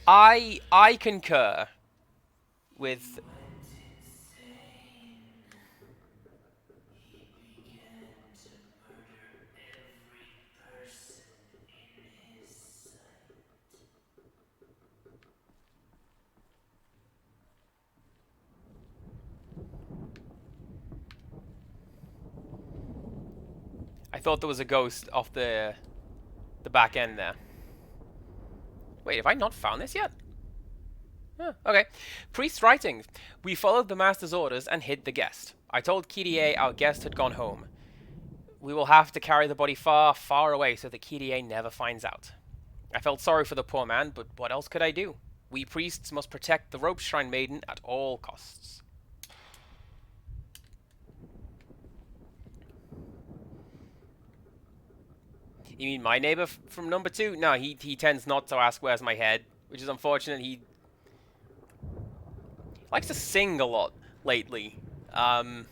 I concur with... I thought there was a ghost off the back end there. Wait, have I not found this yet? Oh, okay. Priest's writings. We followed the master's orders and hid the guest. I told Kyrie our guest had gone home. We will have to carry the body far, far away so that Kyrie never finds out. I felt sorry for the poor man, but what else could I do? We priests must protect the Rope Shrine Maiden at all costs. You mean my neighbor from number 2? No, he tends not to ask where's my head, which is unfortunate. He likes to sing a lot lately. Comes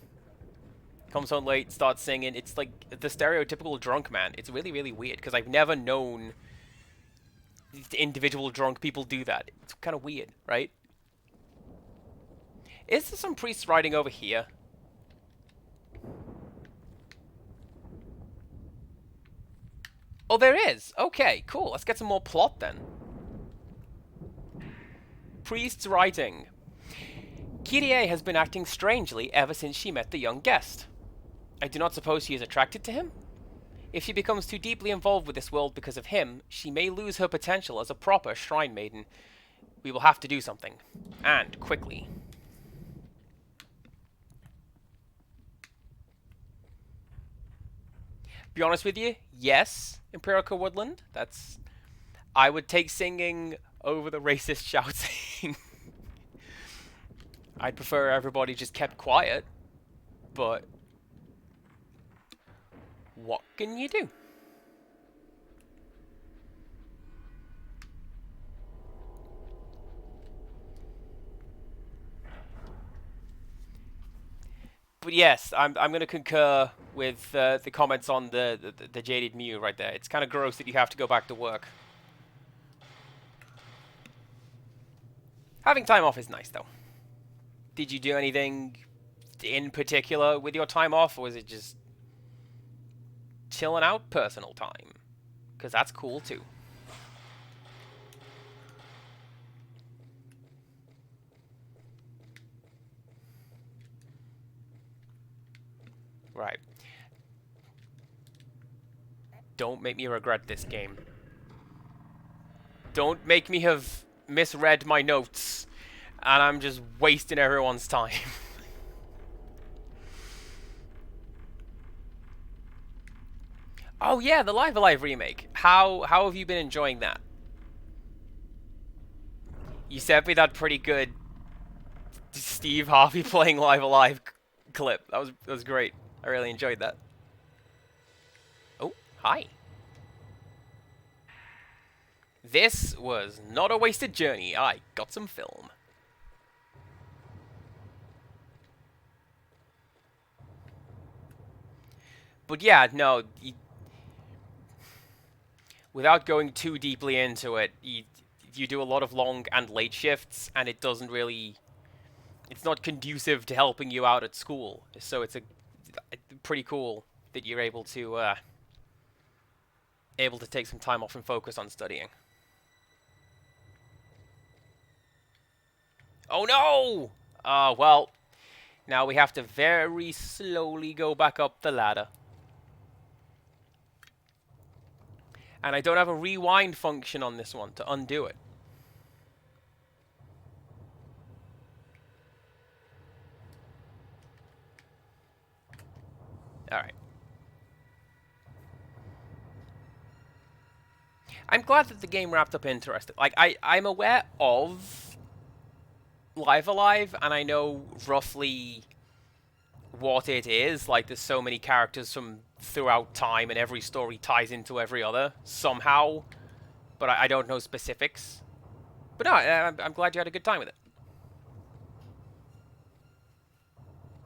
home late, starts singing. It's like the stereotypical drunk man. It's really, really weird, because I've never known individual drunk people do that. It's kind of weird, right? Is there some priests riding over here? Oh, there is! Okay, cool. Let's get some more plot, then. Priest's writing. Kyrie has been acting strangely ever since she met the young guest. I do not suppose she is attracted to him? If she becomes too deeply involved with this world because of him, she may lose her potential as a proper shrine maiden. We will have to do something. And quickly. Be honest with you, yes, Empirical Woodland. I would take singing over the racist shouting. I'd prefer everybody just kept quiet, but what can you do? But yes, I'm going to concur with the comments on the Jaded Mew right there. It's kind of gross that you have to go back to work. Having time off is nice, though. Did you do anything in particular with your time off, or was it just chilling out personal time? Because that's cool, too. Right. Don't make me regret this game. Don't make me have misread my notes and I'm just wasting everyone's time. Oh yeah, the Live Alive remake. How have you been enjoying that? You sent me that pretty good Steve Harvey playing Live Alive clip. That was great. I really enjoyed that. Oh, hi. This was not a wasted journey. I got some film. But yeah, no, without going too deeply into it, you do a lot of long and late shifts, and it doesn't really... It's not conducive to helping you out at school, so it's pretty cool that you're able to take some time off and focus on studying. Oh no! Well, now we have to very slowly go back up the ladder. And I don't have a rewind function on this one to undo it. Alright. I'm glad that the game wrapped up interesting. Like, I'm aware of Live Alive, and I know roughly what it is. Like, there's so many characters from throughout time, and every story ties into every other somehow. But I don't know specifics. But no, I'm glad you had a good time with it.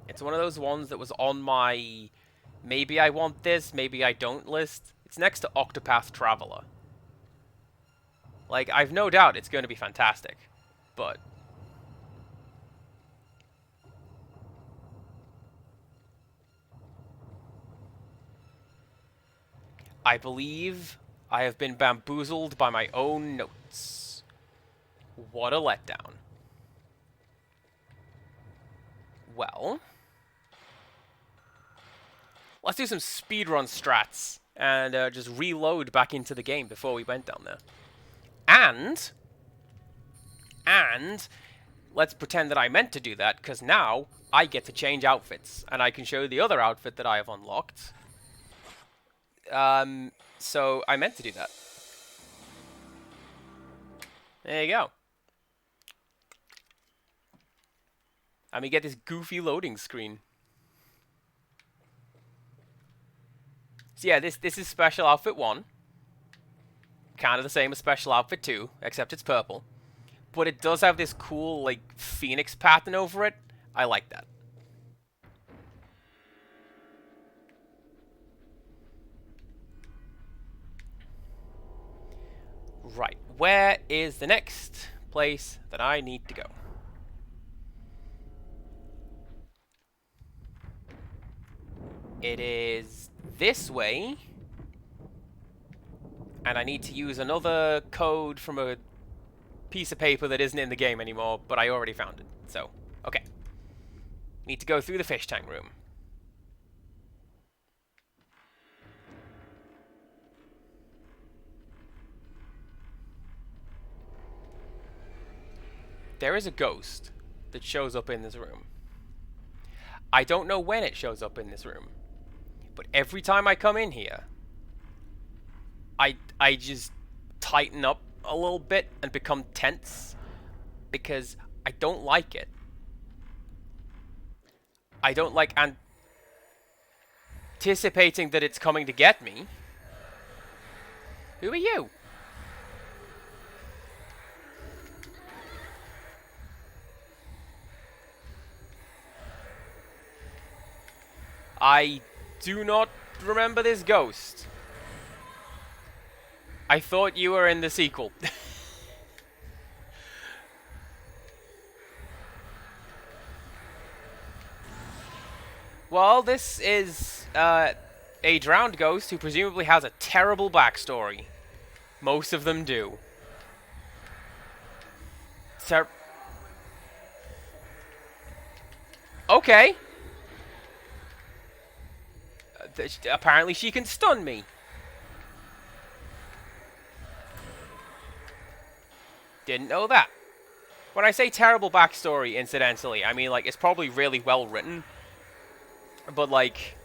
It's one of those ones that was on my maybe I want this, maybe I don't list. It's next to Octopath Traveler. Like, I've no doubt it's going to be fantastic. But I believe I have been bamboozled by my own notes. What a letdown. Well, let's do some speedrun strats and just reload back into the game before we went down there. And let's pretend that I meant to do that, because now I get to change outfits, and I can show the other outfit that I have unlocked. So I meant to do that. There you go. And we get this goofy loading screen. So yeah, this is Special Outfit 1. Kind of the same as Special Outfit 2, except it's purple. But it does have this cool, like, phoenix pattern over it. I like that. Right, where is the next place that I need to go? It is this way. And I need to use another code from a piece of paper that isn't in the game anymore, but I already found it. So, okay. Need to go through the fish tank room. There is a ghost that shows up in this room. I don't know when it shows up in this room, but every time I come in here, I just tighten up a little bit and become tense because I don't like it. I don't like anticipating that it's coming to get me. Who are you? I do not remember this ghost. I thought you were in the sequel. Well, this is a drowned ghost who presumably has a terrible backstory. Most of them do. Okay. Apparently she can stun me. Didn't know that. When I say terrible backstory, incidentally, I mean, like, it's probably really well written. But, like,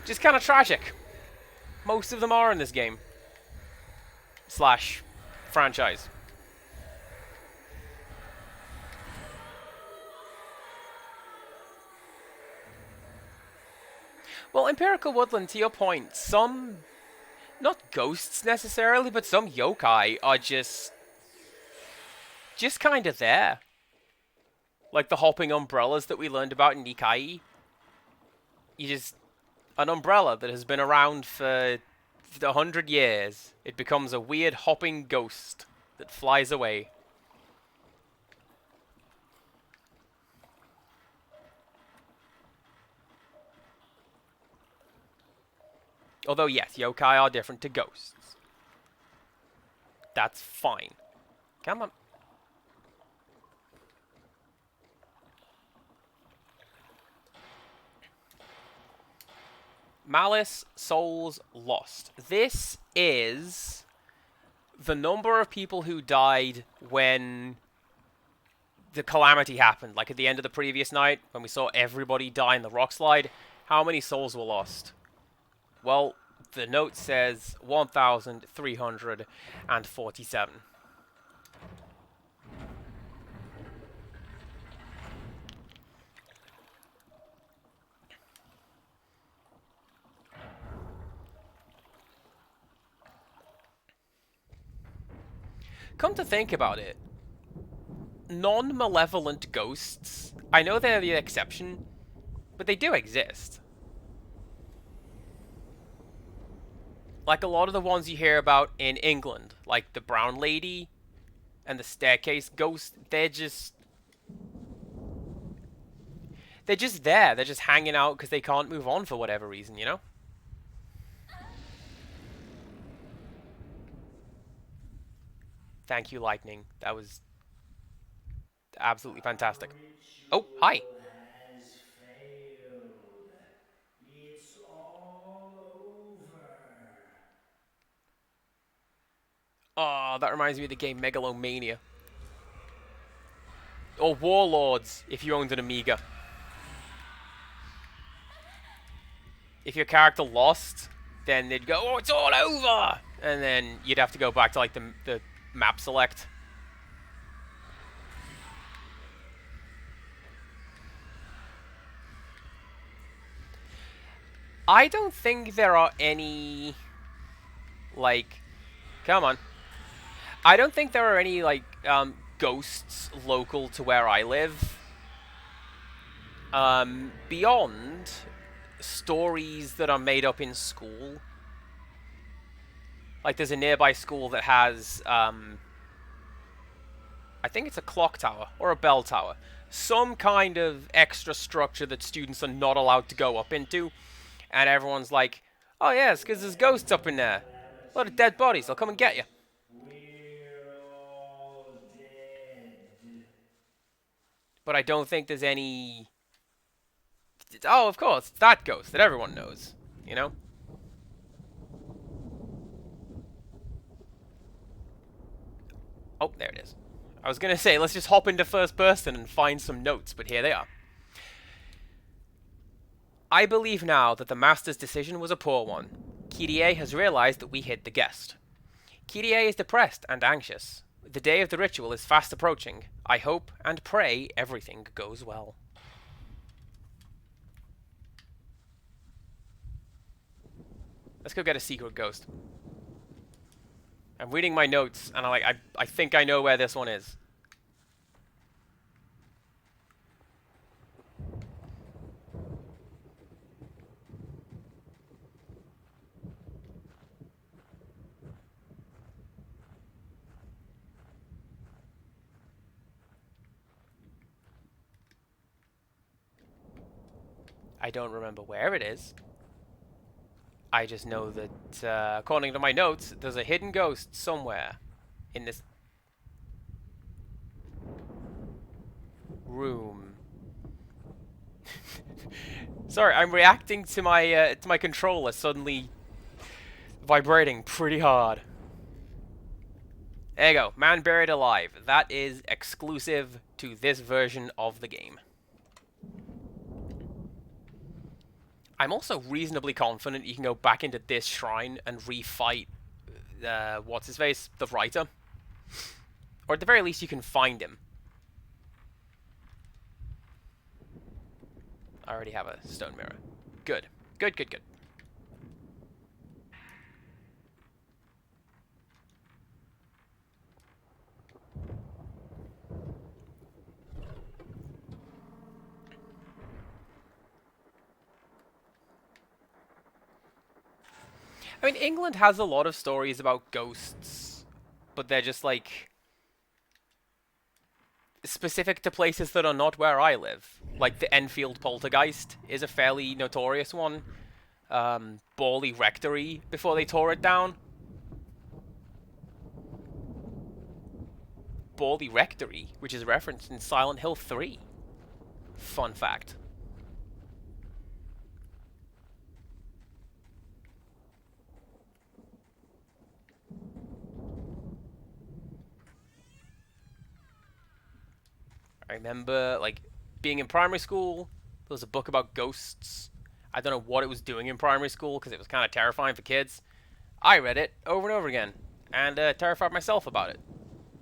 just kind of tragic. Most of them are in this game. Slash franchise. Well, Empirical Woodland, to your point, some, not ghosts necessarily, but some yokai are just kind of there. Like the hopping umbrellas that we learned about in Nikai. An umbrella that has been around for 100 years. It becomes a weird hopping ghost that flies away. Although, yes, yokai are different to ghosts. That's fine. Come on. Malice Souls Lost. This is the number of people who died when the calamity happened. Like at the end of the previous night, when we saw everybody die in the rock slide. How many souls were lost? Well, the note says 1,347. Come to think about it, non-malevolent ghosts, I know they're the exception, but they do exist. Like a lot of the ones you hear about in England, like the Brown Lady and the Staircase Ghost, they're just there. They're just hanging out because they can't move on for whatever reason, you know? Thank you, Lightning. That was absolutely fantastic. Oh, hi. Has failed. It's all over. Oh, that reminds me of the game Megalomania. Or Warlords, if you owned an Amiga. If your character lost, then they'd go, oh, it's all over! And then you'd have to go back to, like, the map select. I don't think there are any, like, come on. I don't think there are any, like, ghosts local to where I live. Beyond stories that are made up in school. Like, there's a nearby school that has, I think it's a clock tower or a bell tower. Some kind of extra structure that students are not allowed to go up into. And everyone's like, oh yeah, it's because there's ghosts up in there. A lot of dead bodies, they'll come and get you. We're all dead. But I don't think there's any... Oh, of course, it's that ghost that everyone knows, you know? Oh, there it is. I was going to say, let's just hop into first person and find some notes, but here they are. I believe now that the Master's decision was a poor one. Kyrie has realized that we hid the guest. Kyrie is depressed and anxious. The day of the ritual is fast approaching. I hope and pray everything goes well. Let's go get a secret ghost. I'm reading my notes, and I think I know where this one is. I don't remember where it is. I just know that, according to my notes, there's a hidden ghost somewhere in this room. Sorry, I'm reacting to my controller suddenly vibrating pretty hard. There you go, man buried alive. That is exclusive to this version of the game. I'm also reasonably confident you can go back into this shrine and refight, what's-his-face, the writer. Or at the very least, you can find him. I already have a stone mirror. Good. Good, good, good. I mean, England has a lot of stories about ghosts, but they're just, like, specific to places that are not where I live. Like, the Enfield Poltergeist is a fairly notorious one. Borley Rectory, before they tore it down. Borley Rectory, which is referenced in Silent Hill 3. Fun fact. I remember, like, being in primary school, there was a book about ghosts. I don't know what it was doing in primary school, because it was kind of terrifying for kids. I read it over and over again, and terrified myself about it.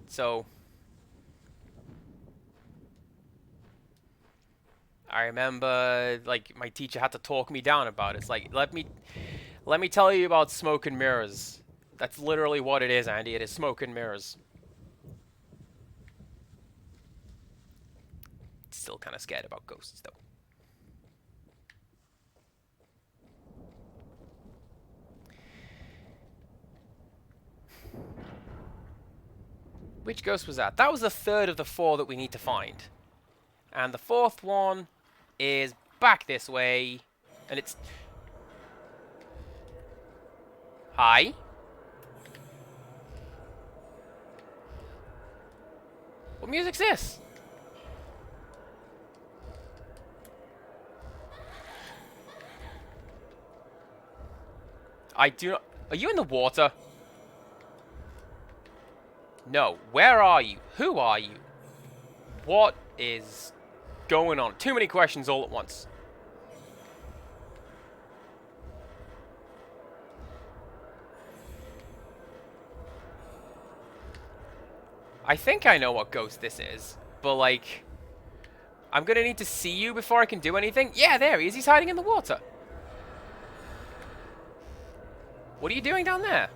So, I remember, like, my teacher had to talk me down about it. It's like, let me tell you about smoke and mirrors. That's literally what it is, Andy. It is smoke and mirrors. Still kind of scared about ghosts, though. Which ghost was that? That was the third of the 4 that we need to find. And the 4th one is back this way. And it's... Hi? What music's this? I do not... Are you in the water? No. Where are you? Who are you? What is going on? Too many questions all at once. I think I know what ghost this is, but like... I'm gonna need to see you before I can do anything. Yeah, there he is. He's hiding in the water. What are you doing down there?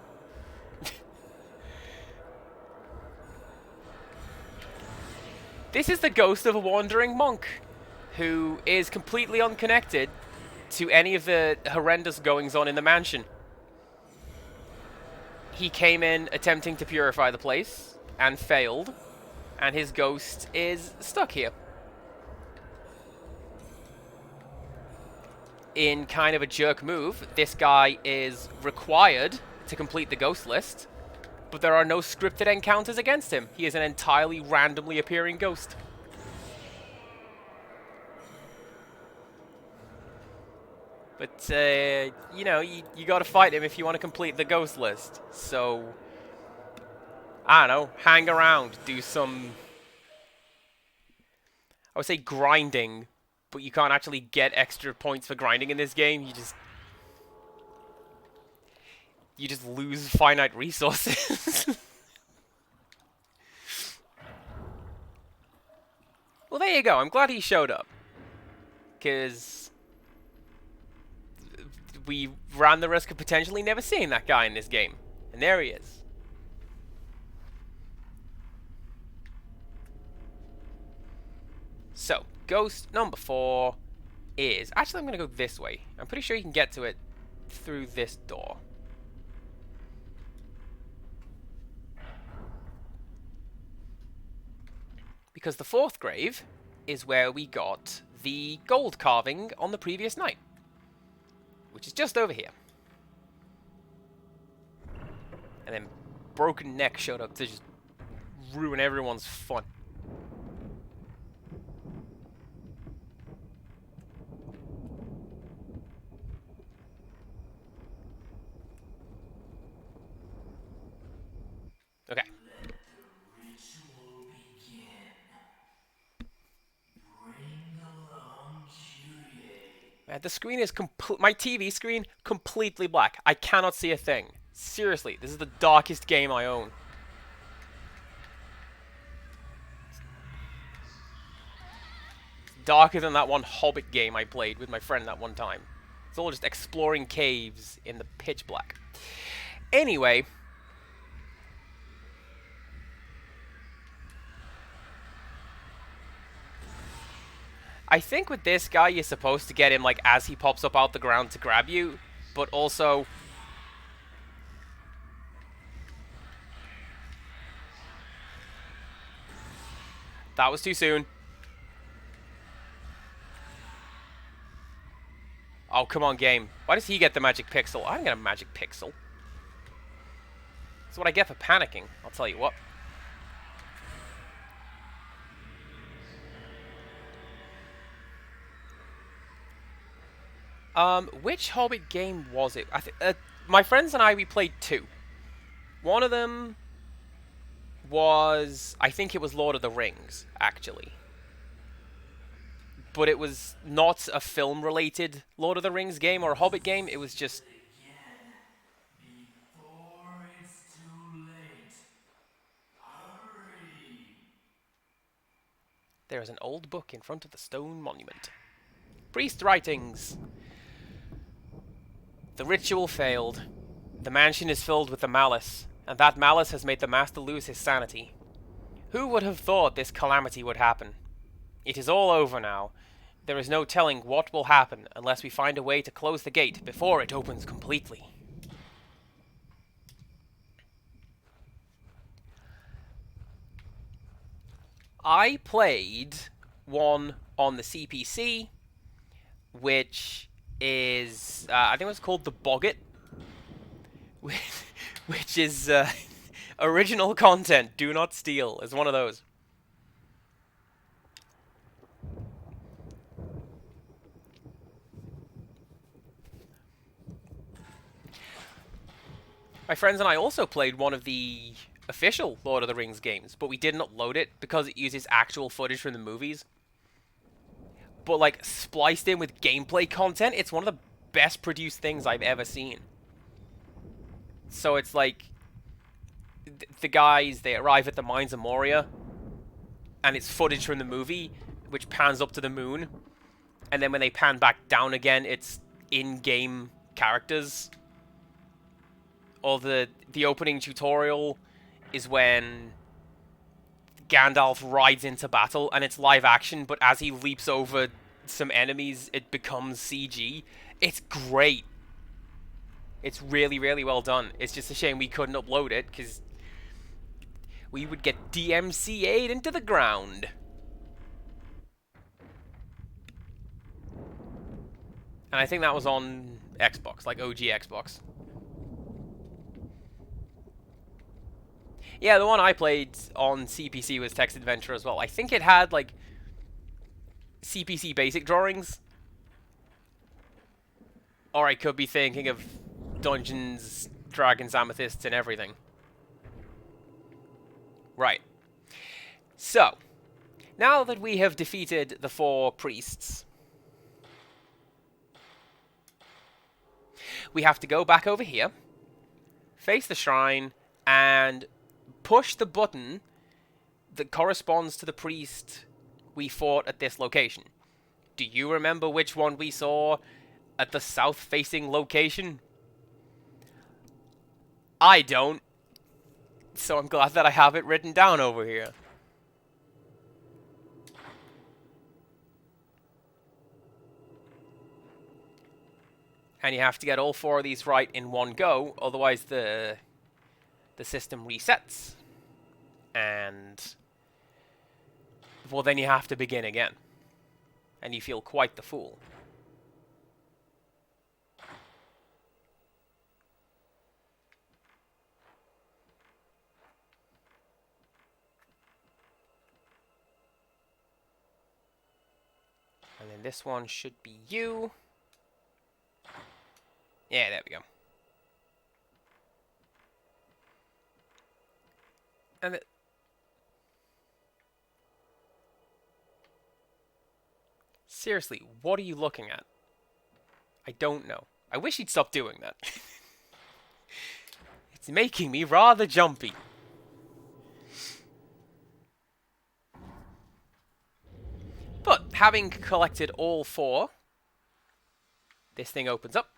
This is the ghost of a wandering monk who is completely unconnected to any of the horrendous goings-on in the mansion. He came in attempting to purify the place and failed, and his ghost is stuck here. In kind of a jerk move, this guy is required to complete the ghost list, but there are no scripted encounters against him. He is an entirely randomly appearing ghost. But, you know, you gotta fight him if you want to complete the ghost list. So, I don't know, hang around, do some, I would say grinding, but you can't actually get extra points for grinding in this game. You just... you just lose finite resources. Well, there you go. I'm glad he showed up. Because we ran the risk of potentially never seeing that guy in this game. And there he is. So, ghost number 4 is... Actually, I'm going to go this way. I'm pretty sure you can get to it through this door. Because the 4th grave is where we got the gold carving on the previous night. Which is just over here. And then Broken Neck showed up to just ruin everyone's fun. Okay. Ritual begin. Bring along Judy. The screen is my TV screen completely black. I cannot see a thing. Seriously, this is the darkest game I own. Darker than that one Hobbit game I played with my friend that one time. It's all just exploring caves in the pitch black. Anyway, I think with this guy, you're supposed to get him, like, as he pops up out the ground to grab you, but also... That was too soon. Oh, come on, game. Why does he get the magic pixel? I don't get a magic pixel. That's what I get for panicking, I'll tell you what. Which Hobbit game was it? My friends and I, we played 2. One of them was... I think it was Lord of the Rings, actually. But it was not a film-related Lord of the Rings game or a Hobbit game. It was just... Before it's too late. Hurry. There is an old book in front of the stone monument. Priest writings. The ritual failed. The mansion is filled with the malice, and that malice has made the master lose his sanity. Who would have thought this calamity would happen? It is all over now. There is no telling what will happen unless we find a way to close the gate before it opens completely. I played one on the CPC, which is, I think it was called The Boggart, which is original content, do not steal, is one of those. My friends and I also played one of the official Lord of the Rings games, but we didn't upload it because it uses actual footage from the movies. But, like, spliced in with gameplay content, it's one of the best produced things I've ever seen. So it's like, the guys, they arrive at the Mines of Moria, and it's footage from the movie, which pans up to the moon, and then when they pan back down again, it's in-game characters. Or the opening tutorial is when Gandalf rides into battle, and it's live action, but as he leaps over some enemies, it becomes CG. It's great. It's really, really well done. It's just a shame we couldn't upload it, because we would get DMCA'd into the ground. And I think that was on Xbox, like OG Xbox. Yeah, the one I played on CPC was Text Adventure as well. I think it had, like, CPC basic drawings. Or I could be thinking of Dungeons, Dragons, Amethysts, and everything. Right. So, now that we have defeated the 4 priests, we have to go back over here face the shrine and push the button that corresponds to the priest we fought at this location. Do you remember which one we saw at the south-facing location? I don't. So I'm glad that I have it written down over here. And you have to get all 4 of these right in one go, otherwise the system resets. And well, then you have to begin again. And you feel quite the fool. And then this one should be you. Yeah, there we go. And it... Seriously, what are you looking at? I don't know. I wish he'd stop doing that. It's making me rather jumpy. But having collected all 4, this thing opens up.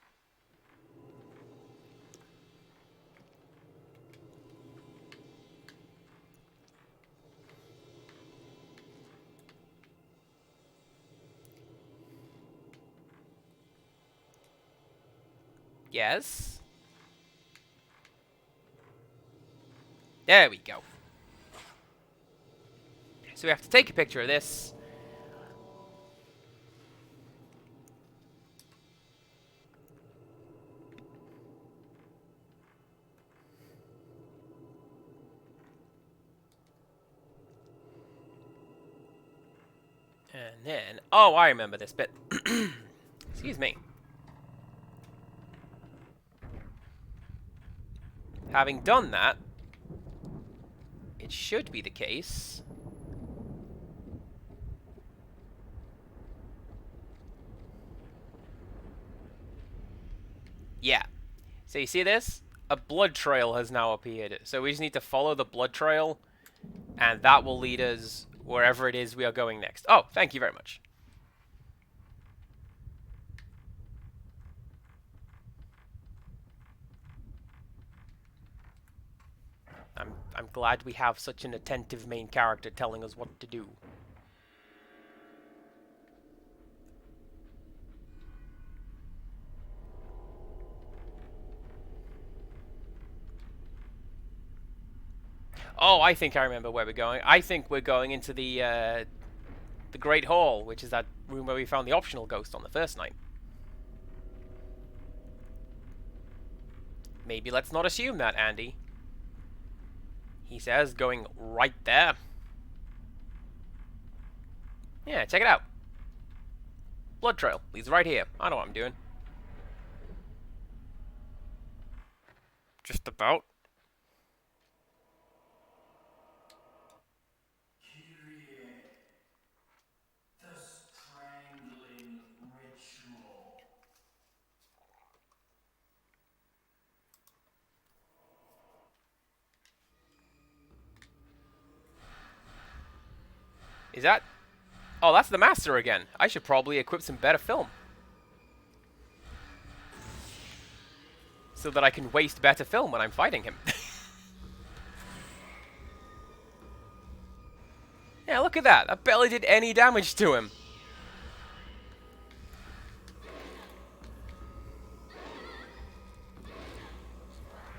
Yes. There we go. So we have to take a picture of this. And then... Oh, I remember this bit. Excuse me. Having done that, it should be the case. Yeah. So you see this? A blood trail has now appeared. So we just need to follow the blood trail, and that will lead us wherever it is we are going next. Oh, thank you very much. I'm glad we have such an attentive main character telling us what to do. Oh, I think I remember where we're going. I think we're going into the Great Hall, which is that room where we found the optional ghost on the first night. Maybe let's not assume that, Andy. He says, going right there. Yeah, check it out. Blood trail. He's right here. I know what I'm doing. Just about. Kyrie, the strangling ritual. Is that... Oh, that's the Master again. I should probably equip some better film. So that I can waste better film when I'm fighting him. Yeah, look at that. I barely did any damage to him.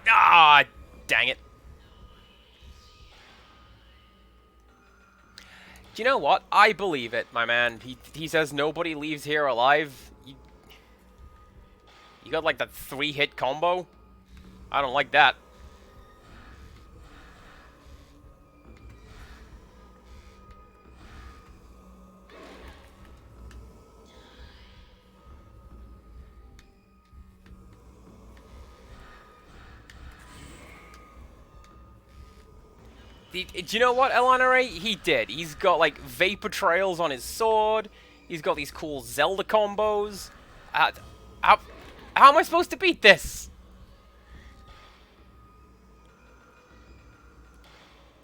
Ah, dang it. Do you know what? I believe it, my man. He says nobody leaves here alive. You got like that 3-hit combo? I don't like that. Do you know what, LNRA? He did. He's got, like, vapor trails on his sword. He's got these cool Zelda combos. How am I supposed to beat this?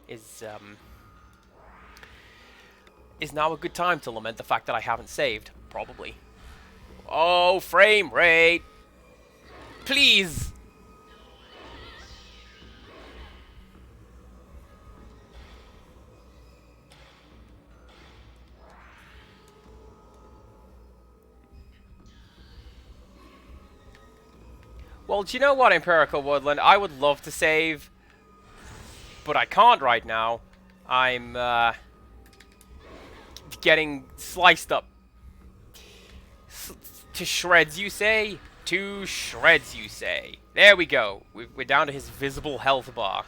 is now a good time to lament the fact that I haven't saved. Probably. Oh, frame rate! Please! Well, do you know what, Empirical Woodland? I would love to save, but I can't right now. I'm, getting sliced up. To shreds, you say? To shreds, you say? There we go. We're down to his visible health bar.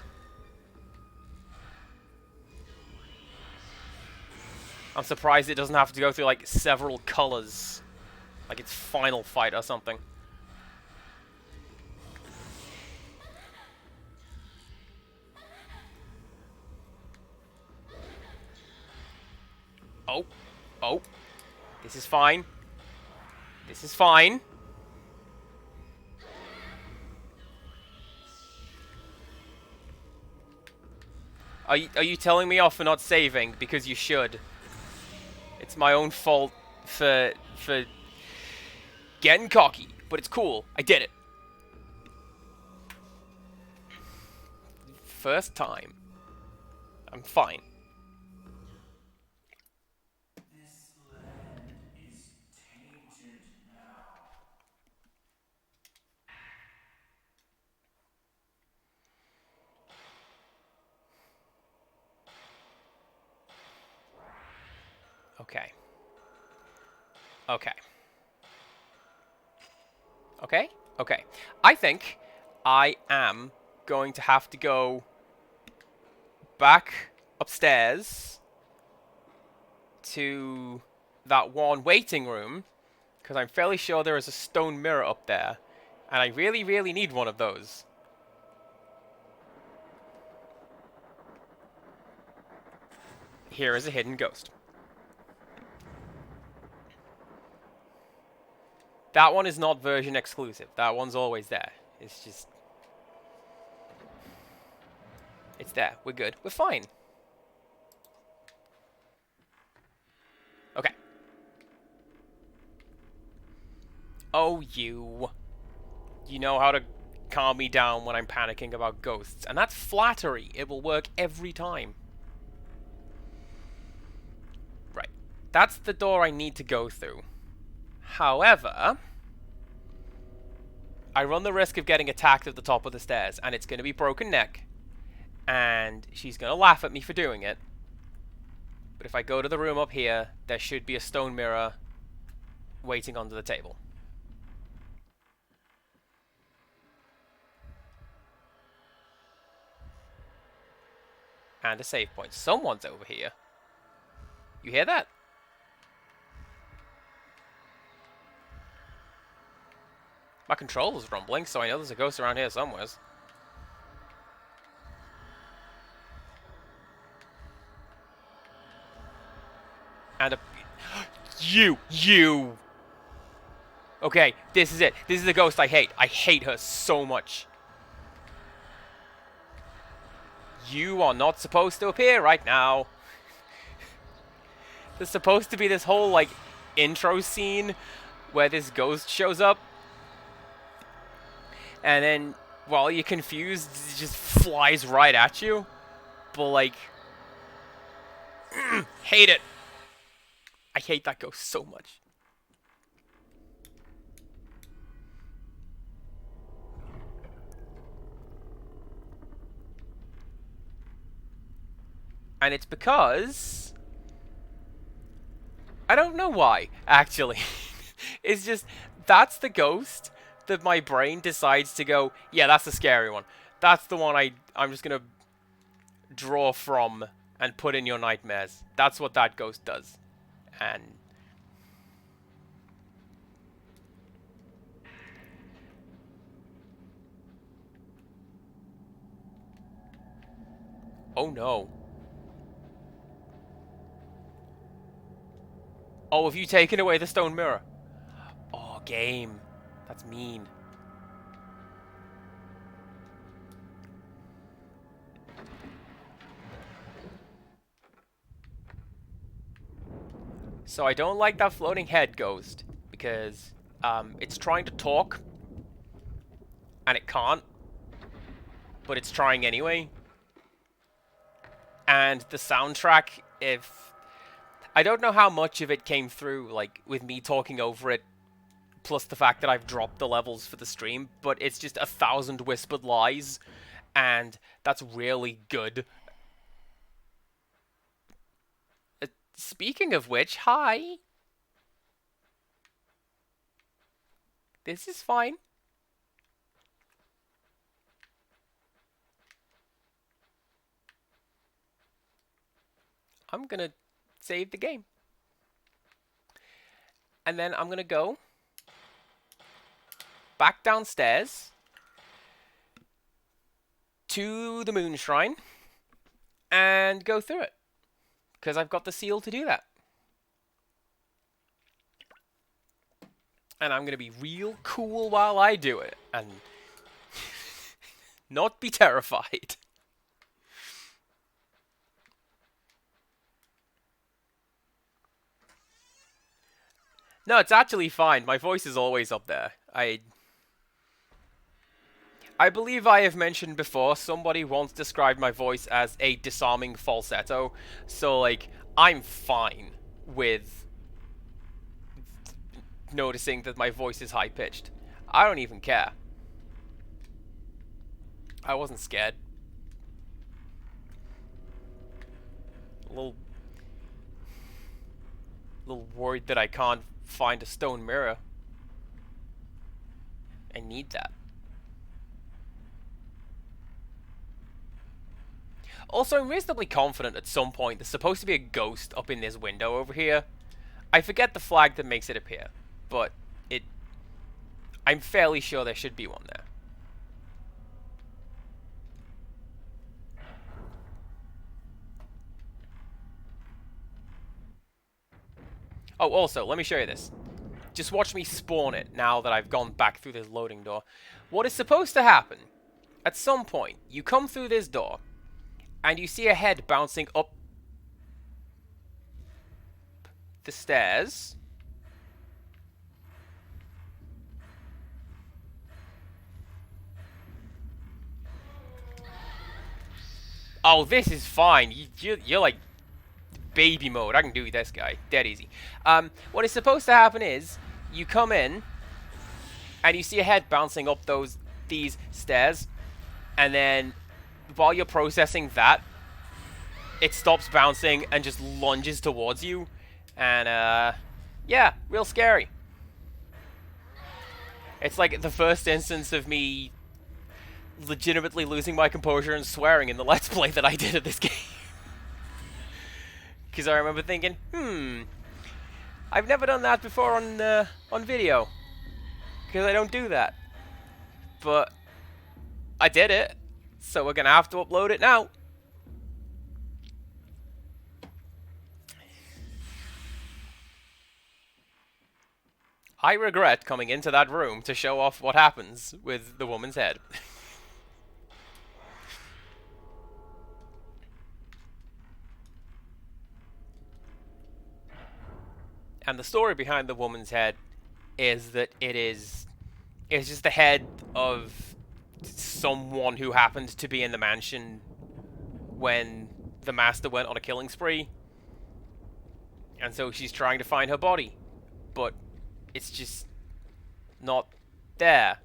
I'm surprised it doesn't have to go through, like, several colors. Like it's Final Fight or something. Oh. Oh. This is fine. This is fine. Are you telling me off for not saving? Because you should. It's my own fault for getting cocky. But it's cool. I did it. First time. I'm fine. This land is tainted now. Okay. Okay. Okay? Okay. I think I am going to have to go back upstairs to that one waiting room, because I'm fairly sure there is a stone mirror up there, and I really, really need one of those. Here is a hidden ghost. That one is not version exclusive. That one's always there. It's just... It's there. We're good. We're fine. Okay. Oh, you. You know how to calm me down when I'm panicking about ghosts. And that's flattery. It will work every time. Right. That's the door I need to go through. However, I run the risk of getting attacked at the top of the stairs, and it's going to be Broken Neck, and she's going to laugh at me for doing it. But if I go to the room up here, there should be a stone mirror waiting under the table. And a save point. Someone's over here. You hear that? My controller's rumbling, so I know there's a ghost around here somewhere. And a... You! Okay, this is it. This is the ghost I hate. I hate her so much. You are not supposed to appear right now. There's supposed to be this whole, like, intro scene where this ghost shows up. And then, while you're confused, it just flies right at you. But, like... hate it. I hate that ghost so much. And it's because... I don't know why, actually. It's just, that's the ghost that my brain decides to go, yeah, that's the scary one. That's the one I'm just gonna draw from and put in your nightmares. That's what that ghost does. And... oh no. Oh, have you taken away the stone mirror? Oh, game. That's mean. So I don't like that floating head ghost, because it's trying to talk, and it can't, but it's trying anyway. And the soundtrack, if... I don't know how much of it came through, like, with me talking over it, plus the fact that I've dropped the levels for the stream, but it's just 1,000 whispered lies, and that's really good. Speaking of which, hi! This is fine. I'm gonna save the game. And then I'm gonna go back downstairs to the Moon Shrine and go through it, because I've got the seal to do that. And I'm gonna be real cool while I do it, and not be terrified. No, it's actually fine. My voice is always up there. I believe I have mentioned before, somebody once described my voice as a disarming falsetto. So, like, I'm fine with noticing that my voice is high-pitched. I don't even care. I wasn't scared. A little worried that I can't find a stone mirror. I need that. Also, I'm reasonably confident at some point there's supposed to be a ghost up in this window over here. I forget the flag that makes it appear, but I'm fairly sure there should be one there. Oh, also, let me show you this. Just watch me spawn it now that I've gone back through this loading door. What is supposed to happen, at some point, you come through this door, and you see a head bouncing up the stairs. Oh, this is fine. You're like baby mode. I can do this guy. Dead easy. What is supposed to happen is, you come in, and you see a head bouncing up these stairs, and then while you're processing that, it stops bouncing and just lunges towards you. And, yeah, real scary. It's like the first instance of me legitimately losing my composure and swearing in the Let's Play that I did of this game. Because I remember thinking, I've never done that before on video. Because I don't do that. But I did it, so we're going to have to upload it now. I regret coming into that room to show off what happens with the woman's head. And the story behind the woman's head is that it's just the head of someone who happened to be in the mansion when the master went on a killing spree. And so she's trying to find her body, but it's just not there.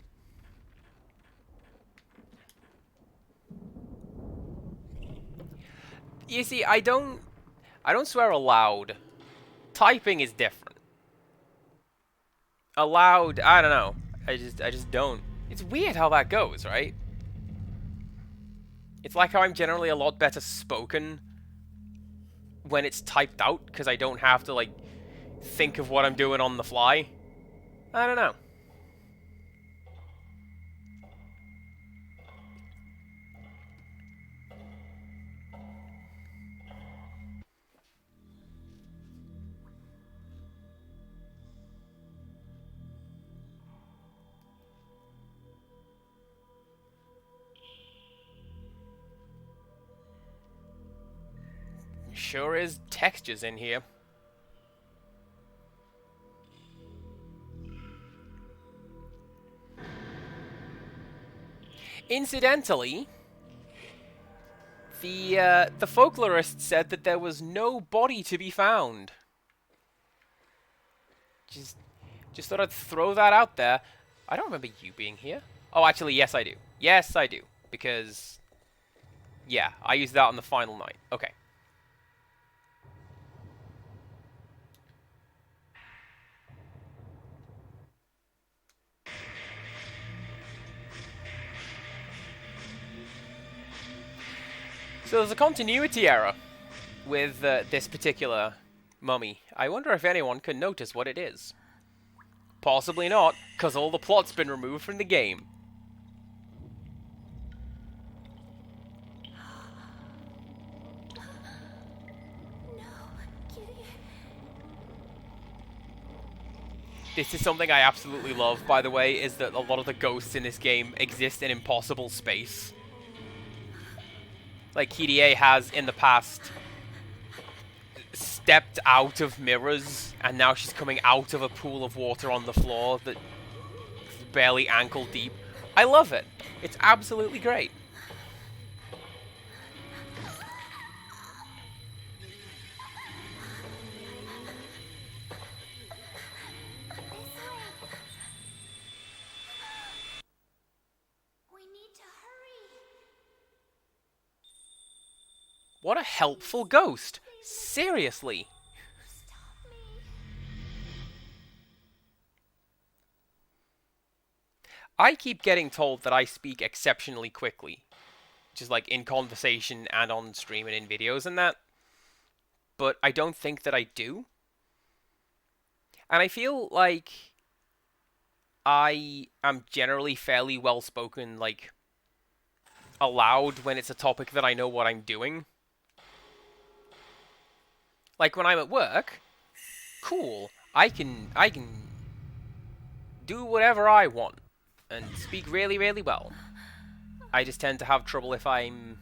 You see, I don't swear aloud. Typing is different. Aloud, I don't know. I just don't. It's weird how that goes, right? It's like how I'm generally a lot better spoken when it's typed out, because I don't have to, like, think of what I'm doing on the fly. I don't know. Sure is textures in here. Incidentally, the folklorist said that there was no body to be found. Just thought I'd throw that out there. I don't remember you being here. Oh, actually, yes, I do. Yes, I do. Because, yeah, I used that on the final night. Okay. So there's a continuity error with this particular mummy. I wonder if anyone can notice what it is. Possibly not, because all the plot's been removed from the game. No, Kitty. This is something I absolutely love, by the way, is that a lot of the ghosts in this game exist in impossible space. Like Kirie has in the past stepped out of mirrors, and now she's coming out of a pool of water on the floor that's barely ankle deep. I love it. It's absolutely great. We need to hurry. What a helpful ghost. Seriously. Stop me. I keep getting told that I speak exceptionally quickly. Just like in conversation and on stream and in videos and that. But I don't think that I do. And I feel like I am generally fairly well spoken, like aloud when it's a topic that I know what I'm doing. Like when I'm at work, cool. I can do whatever I want and speak really, really well. I just tend to have trouble if I'm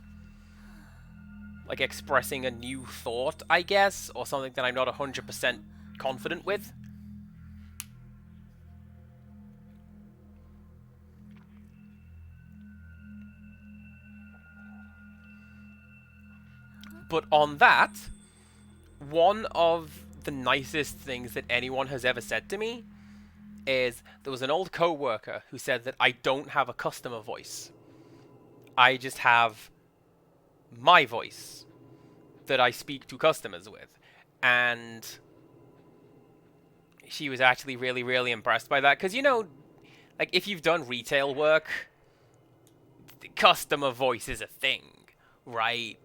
like expressing a new thought, I guess, or something that I'm not 100% confident with. But on that, one of the nicest things that anyone has ever said to me is there was an old co-worker who said that I don't have a customer voice. I just have my voice that I speak to customers with. And she was actually really, really impressed by that. Because, you know, like if you've done retail work, the customer voice is a thing, right?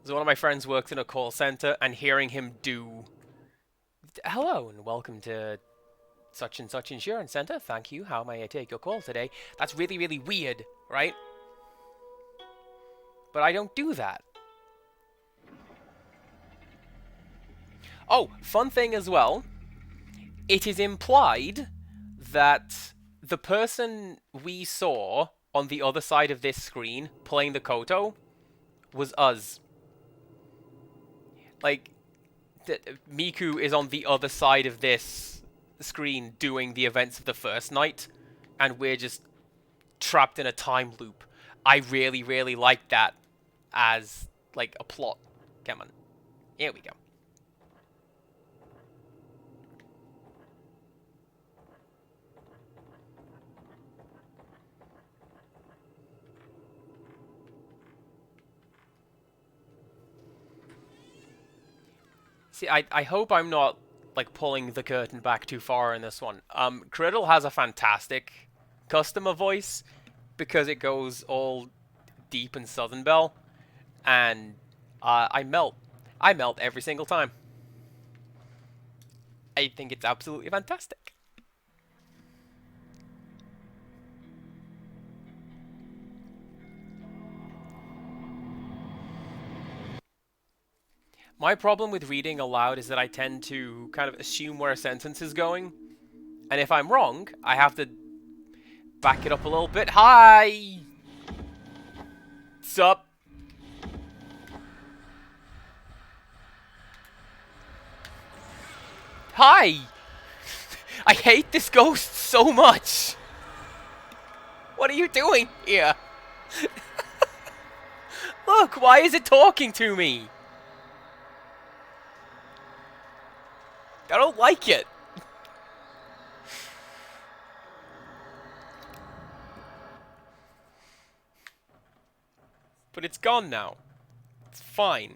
So one of my friends works in a call center, and hearing him do, "Hello and welcome to such and such insurance center. Thank you. How may I take your call today?" That's really, really weird, right? But I don't do that. Oh, fun thing as well. It is implied that the person we saw on the other side of this screen playing the Koto was us. Like, Miku is on the other side of this screen doing the events of the first night, and we're just trapped in a time loop. I really, really like that as, like, a plot. Come on. Here we go. See, I hope I'm not, like, pulling the curtain back too far in this one. Criddle has a fantastic customer voice because it goes all deep and Southern Belle, and I melt every single time. I think it's absolutely fantastic. My problem with reading aloud is that I tend to kind of assume where a sentence is going, and if I'm wrong, I have to back it up a little bit. Hi! Sup? Hi! I hate this ghost so much! What are you doing here? Look, why is it talking to me? I don't like it. But it's gone now. It's fine.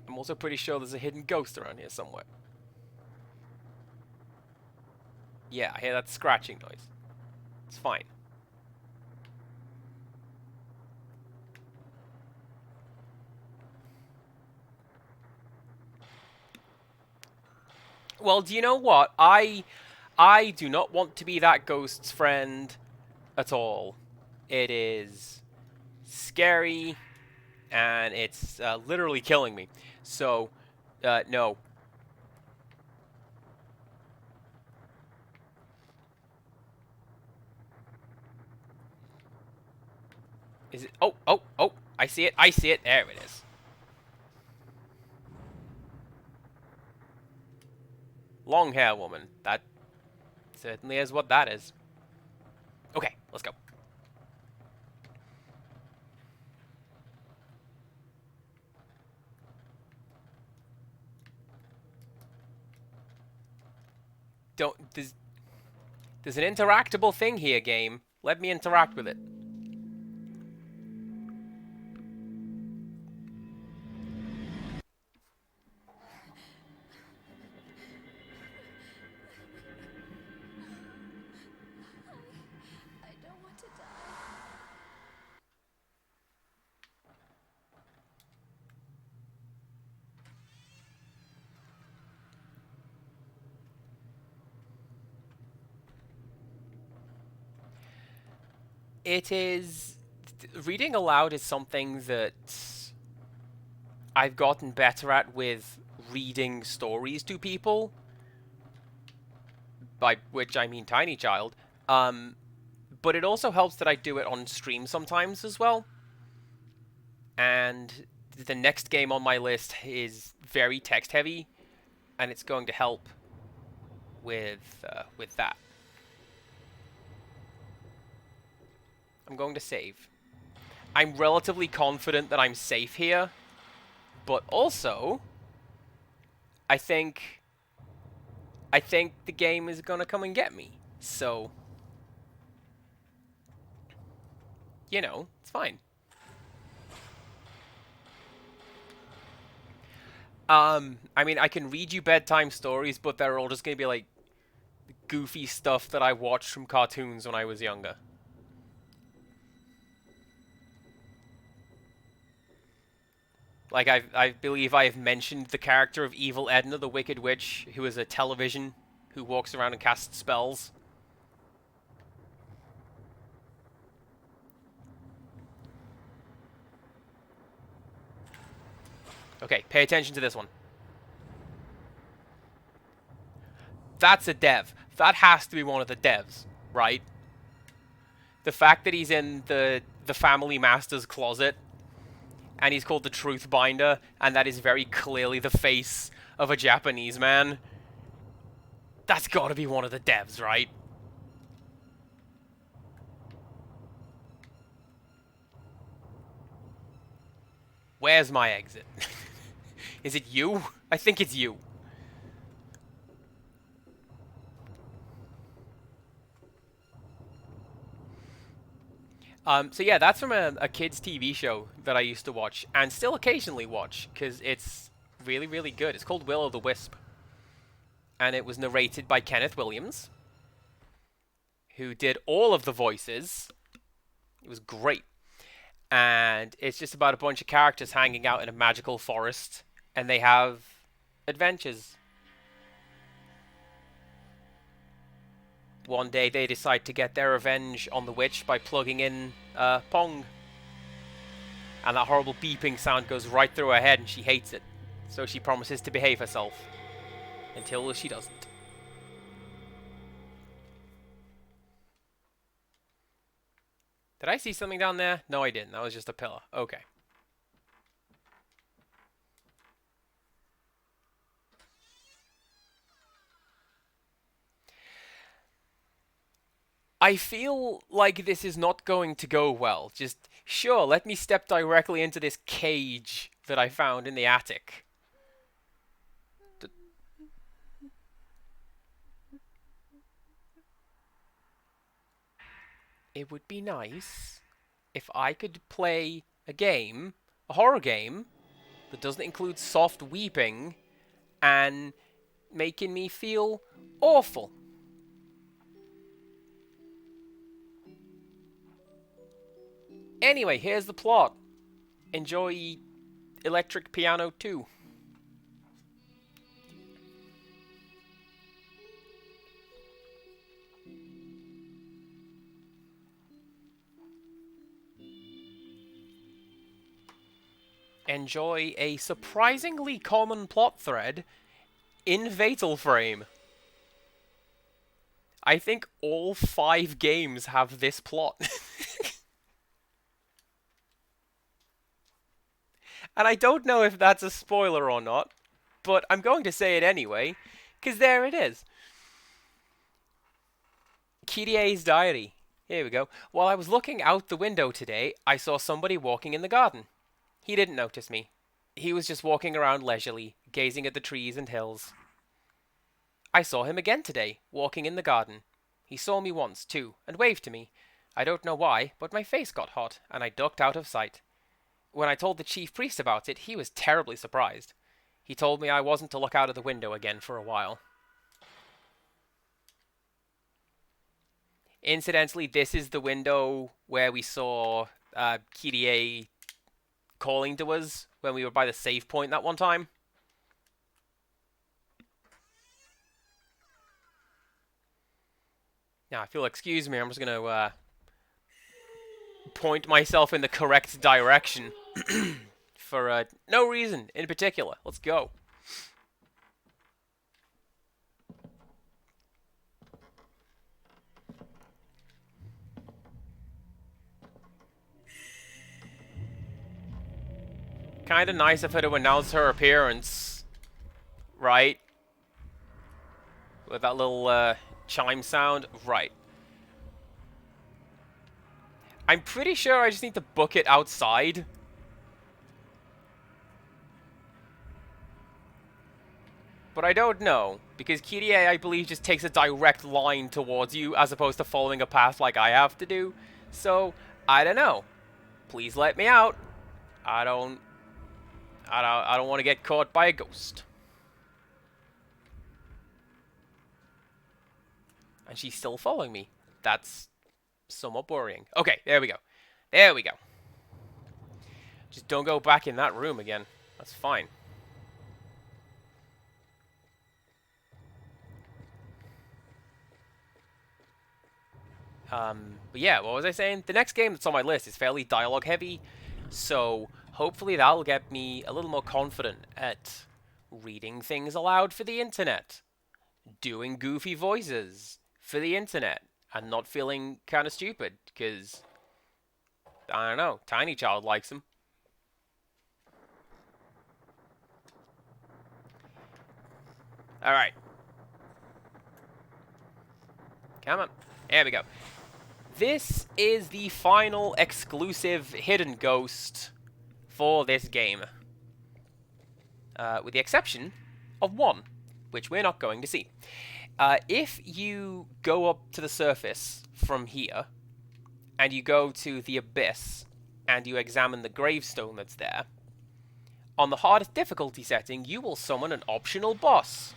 I'm also pretty sure there's a hidden ghost around here somewhere. Yeah, I hear that scratching noise. It's fine. Well, do you know what? I do not want to be that ghost's friend at all. It is scary, and it's literally killing me. So, no. Is it? Oh, oh, oh! I see it! I see it! There it is. Long hair woman. That certainly is what that is. Okay, let's go. Don't. There's an interactable thing here, game. Let me interact with it. I don't want to die. It is... Reading aloud is something that I've gotten better at with reading stories to people. By which I mean Tiny Child. But it also helps that I do it on stream sometimes as well. And the next game on my list is very text heavy, and it's going to help with that. I'm going to save. I'm relatively confident that I'm safe here, but also I think the game is gonna come and get me. So, you know, it's fine. I mean, I can read you bedtime stories, but they're all just gonna be like goofy stuff that I watched from cartoons when I was younger. Like, I believe I have mentioned the character of Evil Edna, the Wicked Witch, who is a television who walks around and casts spells. Okay, pay attention to this one. That's a dev. That has to be one of the devs, right? The fact that he's in the family master's closet and he's called the Truth Binder, and that is very clearly the face of a Japanese man. That's gotta be one of the devs, right? Where's my exit? Is it you? I think it's you. So yeah, that's from a kids' TV show that I used to watch, and still occasionally watch, because it's really, really good. It's called Will-O-the-Wisp. And it was narrated by Kenneth Williams, who did all of the voices. It was great. And it's just about a bunch of characters hanging out in a magical forest, and they have adventures. One day they decide to get their revenge on the witch by plugging in Pong. And that horrible beeping sound goes right through her head and she hates it. So she promises to behave herself. Until she doesn't. Did I see something down there? No, I didn't. That was just a pillar. Okay. I feel like this is not going to go well. Just, sure, let me step directly into this cage that I found in the attic. It would be nice if I could play a game, a horror game, that doesn't include soft weeping and making me feel awful. Anyway, here's the plot. Enjoy Electric Piano 2. Enjoy a surprisingly common plot thread in Fatal Frame. I think all 5 games have this plot. And I don't know if that's a spoiler or not, but I'm going to say it anyway, because there it is. Kirie's diary. Here we go. While I was looking out the window today, I saw somebody walking in the garden. He didn't notice me. He was just walking around leisurely, gazing at the trees and hills. I saw him again today, walking in the garden. He saw me once, too, and waved to me. I don't know why, but my face got hot, and I ducked out of sight. When I told the chief priest about it, he was terribly surprised. He told me I wasn't to look out of the window again for a while. Incidentally, this is the window where we saw Kirie calling to us when we were by the save point that one time. Now, if you'll excuse me, I'm just going to point myself in the correct direction for no reason in particular. Let's go. Kind of nice of her to announce her appearance, right? With that little chime sound, right. I'm pretty sure I just need to book it outside. But I don't know, because Kirie, I believe, just takes a direct line towards you as opposed to following a path like I have to do. So, I don't know. Please let me out. I don't want to get caught by a ghost. And she's still following me. That's somewhat worrying. Okay, there we go. There we go. Just don't go back in that room again. That's fine. But yeah, what was I saying? The next game that's on my list is fairly dialogue heavy, so hopefully that'll get me a little more confident at reading things aloud for the internet, doing goofy voices for the internet, and not feeling kind of stupid, because, I don't know, Tiny Child likes them. Alright. Come on. There we go. This is the final exclusive hidden ghost for this game. With the exception of one, which we're not going to see. If you go up to the surface from here, and you go to the abyss, and you examine the gravestone that's there, on the hardest difficulty setting, you will summon an optional boss.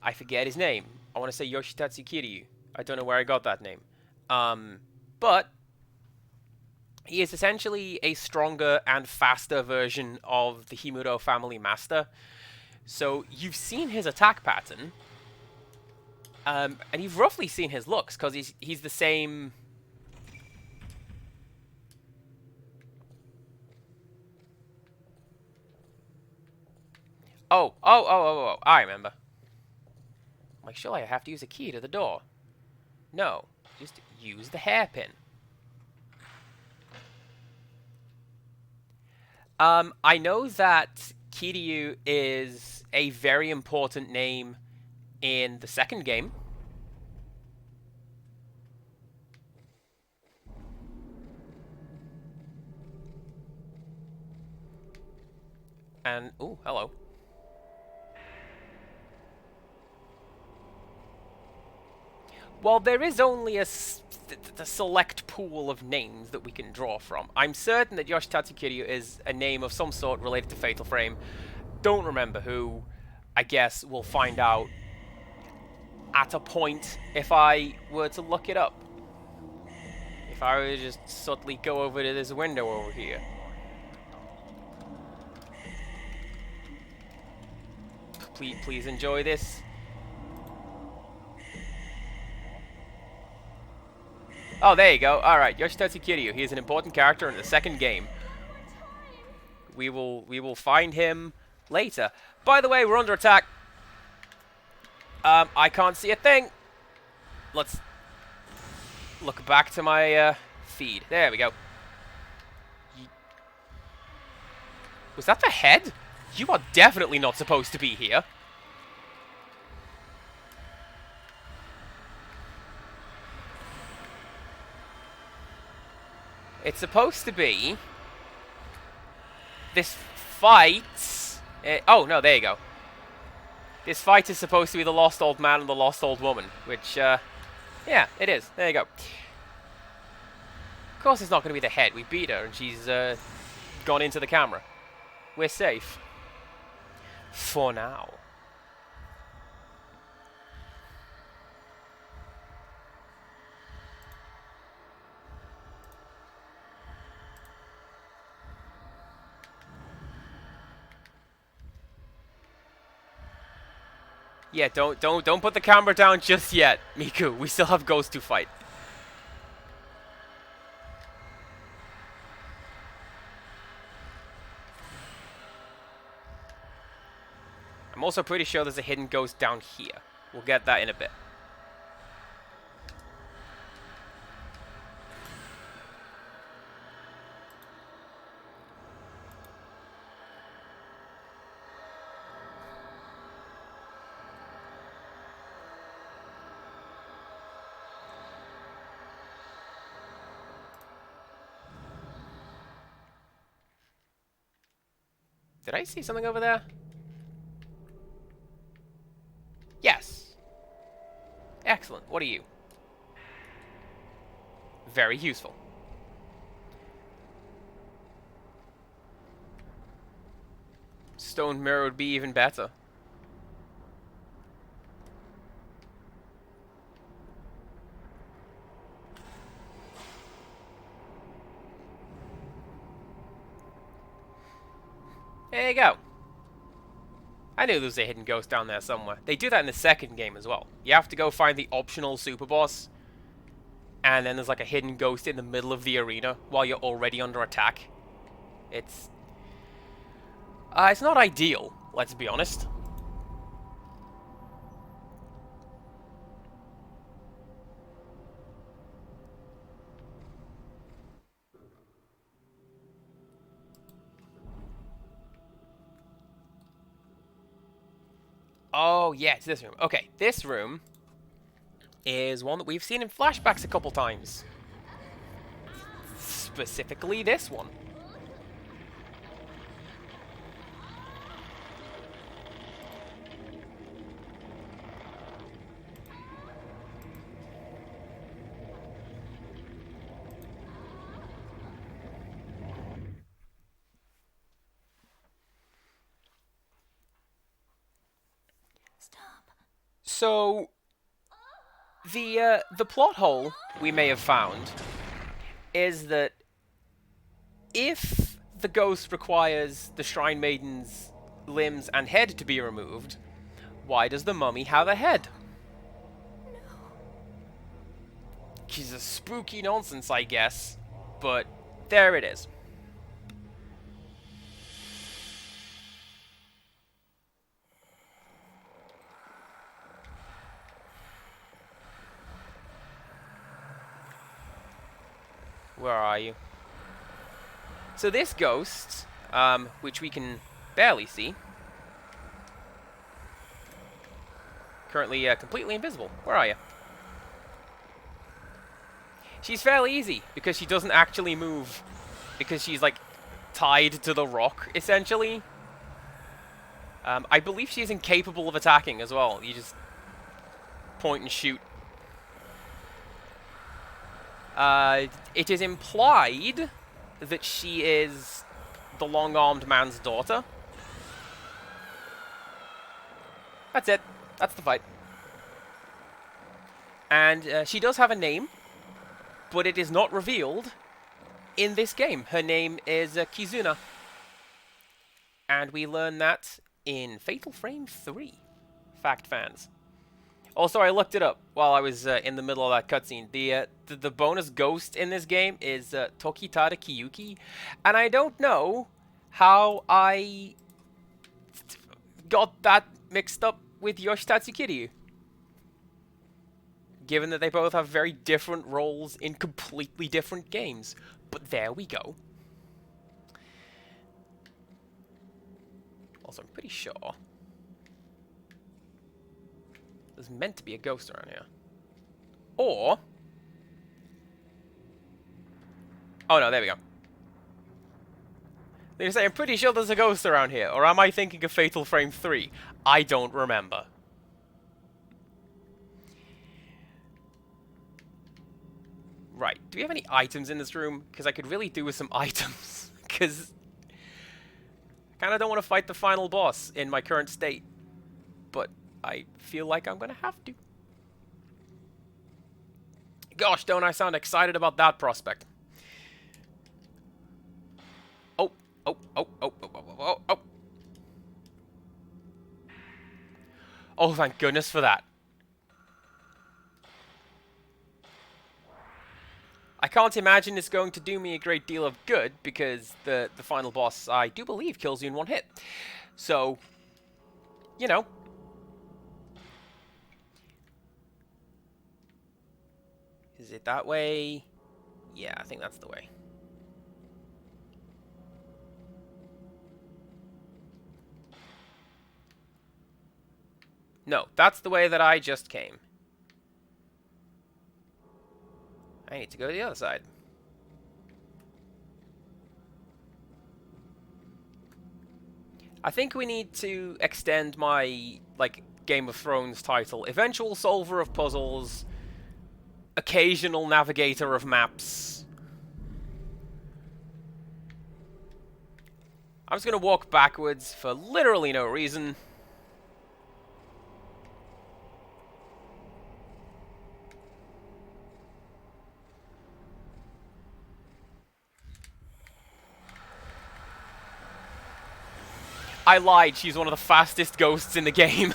I forget his name. I want to say Yoshitatsu Kiryu. I don't know where I got that name. But he is essentially a stronger and faster version of the Himuro family master. So you've seen his attack pattern. And you've roughly seen his looks, because he's the same. Oh, I remember. Like, surely I have to use a key to the door. No, just use the hairpin. I know that Kiryu is a very important name in the second game. And, ooh, hello. While there is only a select pool of names that we can draw from, I'm certain that Yoshitsu Kiryu is a name of some sort related to Fatal Frame. Don't remember who. I guess we'll find out at a point if I were to look it up. If I were to just subtly go over to this window over here. Please enjoy this. Oh, there you go. Alright, Yoshitsu Kiryu. He is an important character in the second game. We will find him later. By the way, we're under attack. I can't see a thing. Let's look back to my feed. There we go. Was that the head? You are definitely not supposed to be here. It's supposed to be this fight. Oh, no, there you go. This fight is supposed to be the lost old man and the lost old woman, which, yeah, it is. There you go. Of course it's not going to be the head. We beat her and she's gone into the camera. We're safe. For now. Yeah, don't put the camera down just yet, Miku. We still have Ghost to fight. I'm also pretty sure there's a hidden ghost down here. We'll get that in a bit. Did I see something over there? Yes. Excellent. What are you? Very useful. Stone mirror would be even better. There you go. I knew there was a hidden ghost down there somewhere. They do that in the second game as well. You have to go find the optional super boss, and then there's like a hidden ghost in the middle of the arena while you're already under attack. It's not ideal, let's be honest. Oh, yeah, it's this room. Okay, this room is one that we've seen in flashbacks a couple times. Specifically this one. So, the plot hole we may have found is that if the ghost requires the Shrine Maiden's limbs and head to be removed, why does the mummy have a head? She's a spooky nonsense, I guess, but there it is. Where are you? So this ghost, which we can barely see, currently completely invisible. Where are you? She's fairly easy because she doesn't actually move, because she's like tied to the rock essentially. I believe she's incapable of attacking as well. You just point and shoot. It is implied that she is the long-armed man's daughter. That's it. That's the fight. And she does have a name, but it is not revealed in this game. Her name is Kizuna. And we learn that in Fatal Frame 3. Fact fans. Also, I looked it up while I was in the middle of that cutscene. The bonus ghost in this game is Tokitada Kiyuki. And I don't know how I got that mixed up with Yoshitatsu Kiryu. Given that they both have very different roles in completely different games. But there we go. Also, I'm pretty sure there's meant to be a ghost around here. Or... oh no, there we go. They say, I'm pretty sure there's a ghost around here. Or am I thinking of Fatal Frame 3? I don't remember. Right, do we have any items in this room? Because I could really do with some items. Because I kind of don't want to fight the final boss in my current state. But I feel like I'm going to have to. Gosh, don't I sound excited about that prospect. Oh, oh, oh, oh, oh, oh, oh, oh. Oh, thank goodness for that. I can't imagine it's going to do me a great deal of good, because the final boss, I do believe, kills you in one hit. So, you know. Is it that way? Yeah, I think that's the way. No, that's the way that I just came. I need to go to the other side. I think we need to extend my, like, Game of Thrones title. Eventual solver of puzzles. Occasional navigator of maps. I'm just going to walk backwards for literally no reason. I lied, she's one of the fastest ghosts in the game.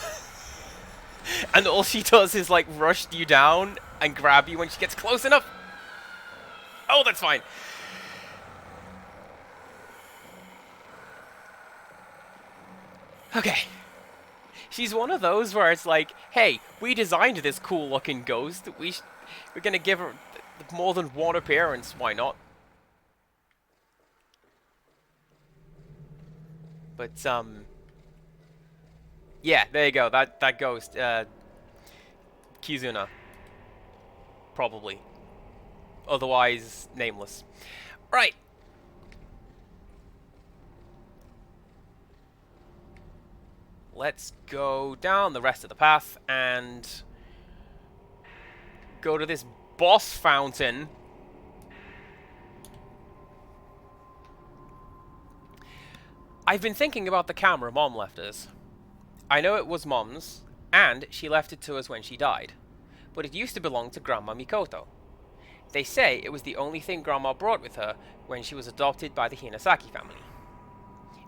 And all she does is, like, rush you down and grab you when she gets close enough. Oh, that's fine. Okay. She's one of those where it's like, hey, we designed this cool-looking ghost. We're gonna give her more than one appearance. Why not? But, yeah, there you go. That ghost, Kizuna. Probably. Otherwise, nameless. Right. Let's go down the rest of the path and go to this boss fountain. I've been thinking about the camera Mom left us. I know it was Mom's, and she left it to us when she died. But it used to belong to Grandma Mikoto. They say it was the only thing Grandma brought with her when she was adopted by the Hinasaki family.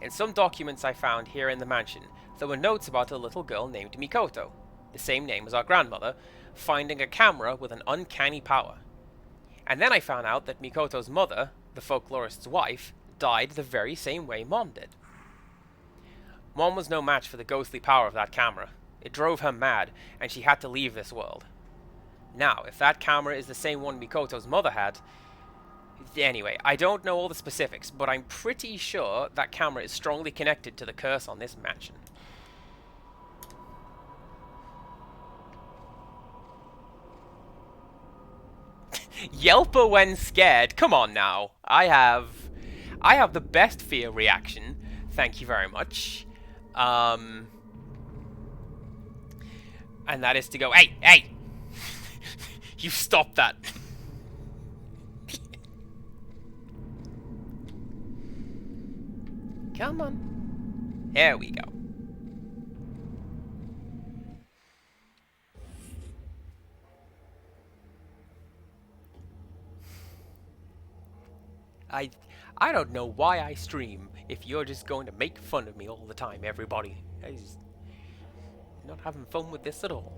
In some documents I found here in the mansion, there were notes about a little girl named Mikoto, the same name as our grandmother, finding a camera with an uncanny power. And then I found out that Mikoto's mother, the folklorist's wife, died the very same way Mom did. Mom was no match for the ghostly power of that camera. It drove her mad, and she had to leave this world. Now, if that camera is the same one Mikoto's mother had... Anyway, I don't know all the specifics, but I'm pretty sure that camera is strongly connected to the curse on this mansion. Yelper when scared. Come on now. I have the best fear reaction. Thank you very much. And that is to go, hey, hey! You stop that. Come on. There we go. I don't know why I stream if you're just going to make fun of me all the time, everybody. I'm just not having fun with this at all.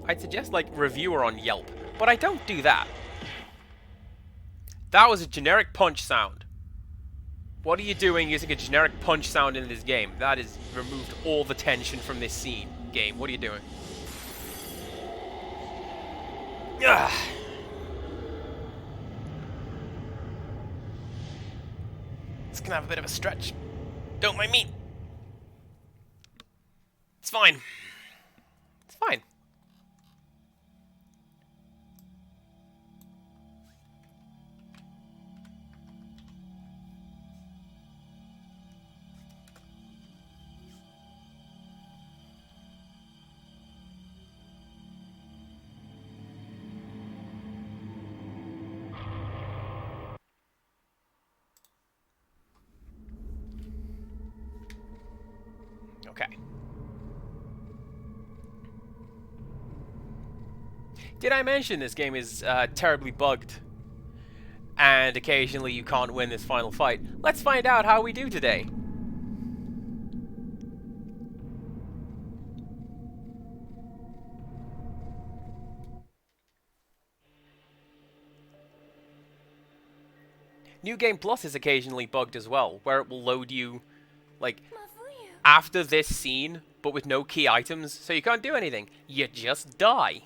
I'd suggest, like, reviewer on Yelp, but I don't do that. That was a generic punch sound. What are you doing using a generic punch sound in this game? That has removed all the tension from this scene. Game, what are you doing? Ugh. It's gonna have a bit of a stretch. Don't mind me. It's fine. It's fine. Okay. Did I mention this game is terribly bugged? And occasionally you can't win this final fight. Let's find out how we do today. New Game Plus is occasionally bugged as well, where it will load you, like, after this scene, but with no key items, so you can't do anything. You just die.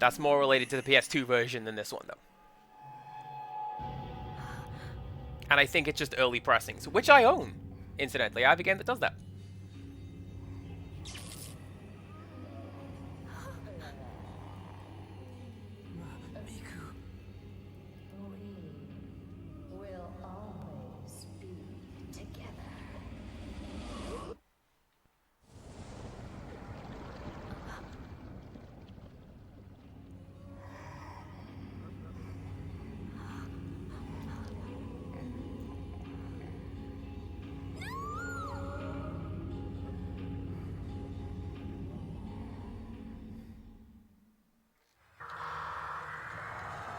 That's more related to the PS2 version than this one, though. And I think it's just early pressings, which I own, incidentally. I have a game that does that.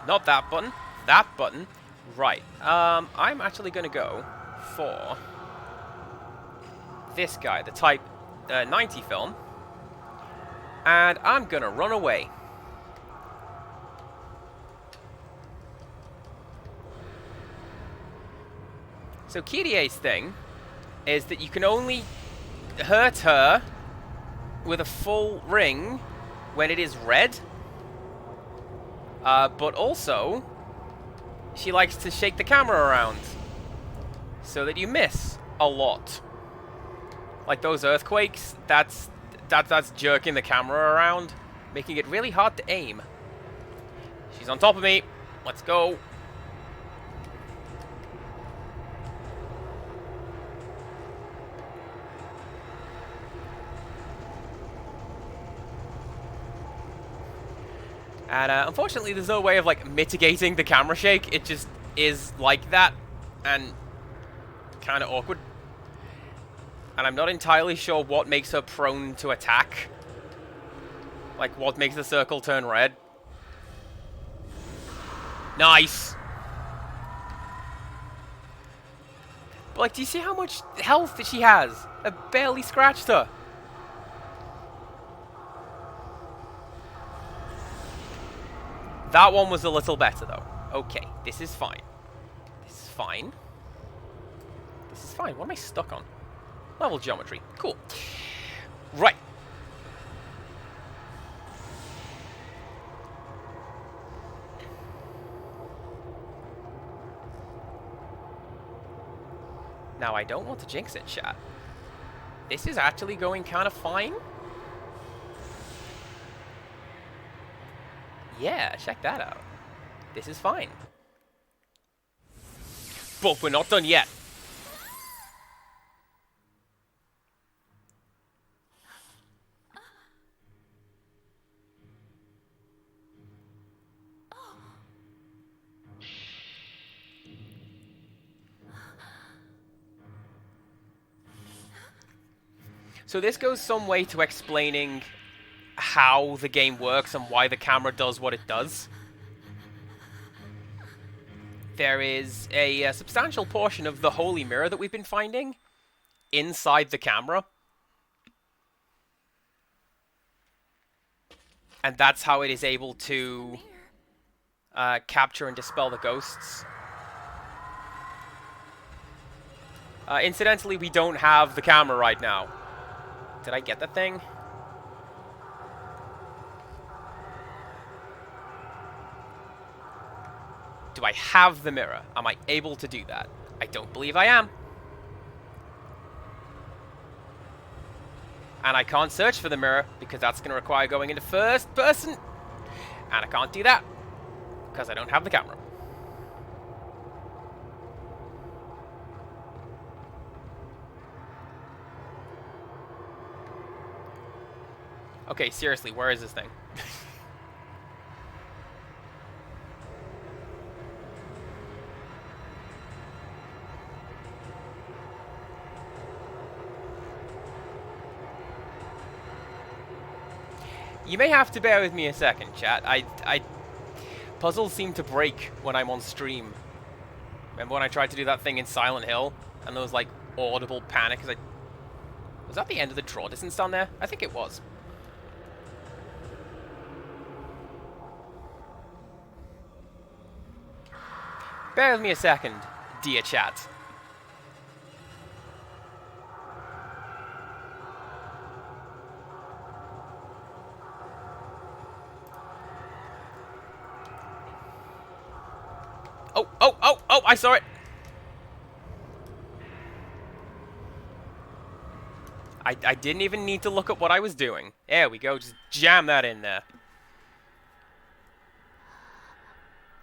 Not that button. That button. Right. I'm actually going to go for this guy, the Type 90 film. And I'm going to run away. So Kirie's thing is that you can only hurt her with a full ring when it is red. But also, she likes to shake the camera around so that you miss a lot. Like those earthquakes, that's jerking the camera around, making it really hard to aim. She's on top of me. Let's go. And unfortunately, there's no way of, like, mitigating the camera shake. It just is like that, and kind of awkward. And I'm not entirely sure what makes her prone to attack. Like, what makes the circle turn red. Nice! But, like, do you see how much health that she has? I barely scratched her. That one was a little better, though. Okay, this is fine. This is fine. This is fine. What am I stuck on? Level geometry. Cool. Right. Now, I don't want to jinx it, chat. This is actually going kind of fine. Yeah, check that out. This is fine. But we're not done yet. So this goes some way to explaining how the game works and why the camera does what it does. There is a substantial portion of the Holy Mirror that we've been finding inside the camera. And that's how it is able to capture and dispel the ghosts. Incidentally, we don't have the camera right now. Did I get that thing? Do I have the mirror? Am I able to do that? I don't believe I am. And I can't search for the mirror because that's going to require going into first person. And I can't do that because I don't have the camera. Okay, seriously, where is this thing? You may have to bear with me a second, chat. Puzzles seem to break when I'm on stream. Remember when I tried to do that thing in Silent Hill? And there was, like, audible panic? Was that the end of the draw distance down there? I think it was. Bear with me a second, dear chat. Oh, I saw it! I didn't even need to look at what I was doing. There we go, just jam that in there.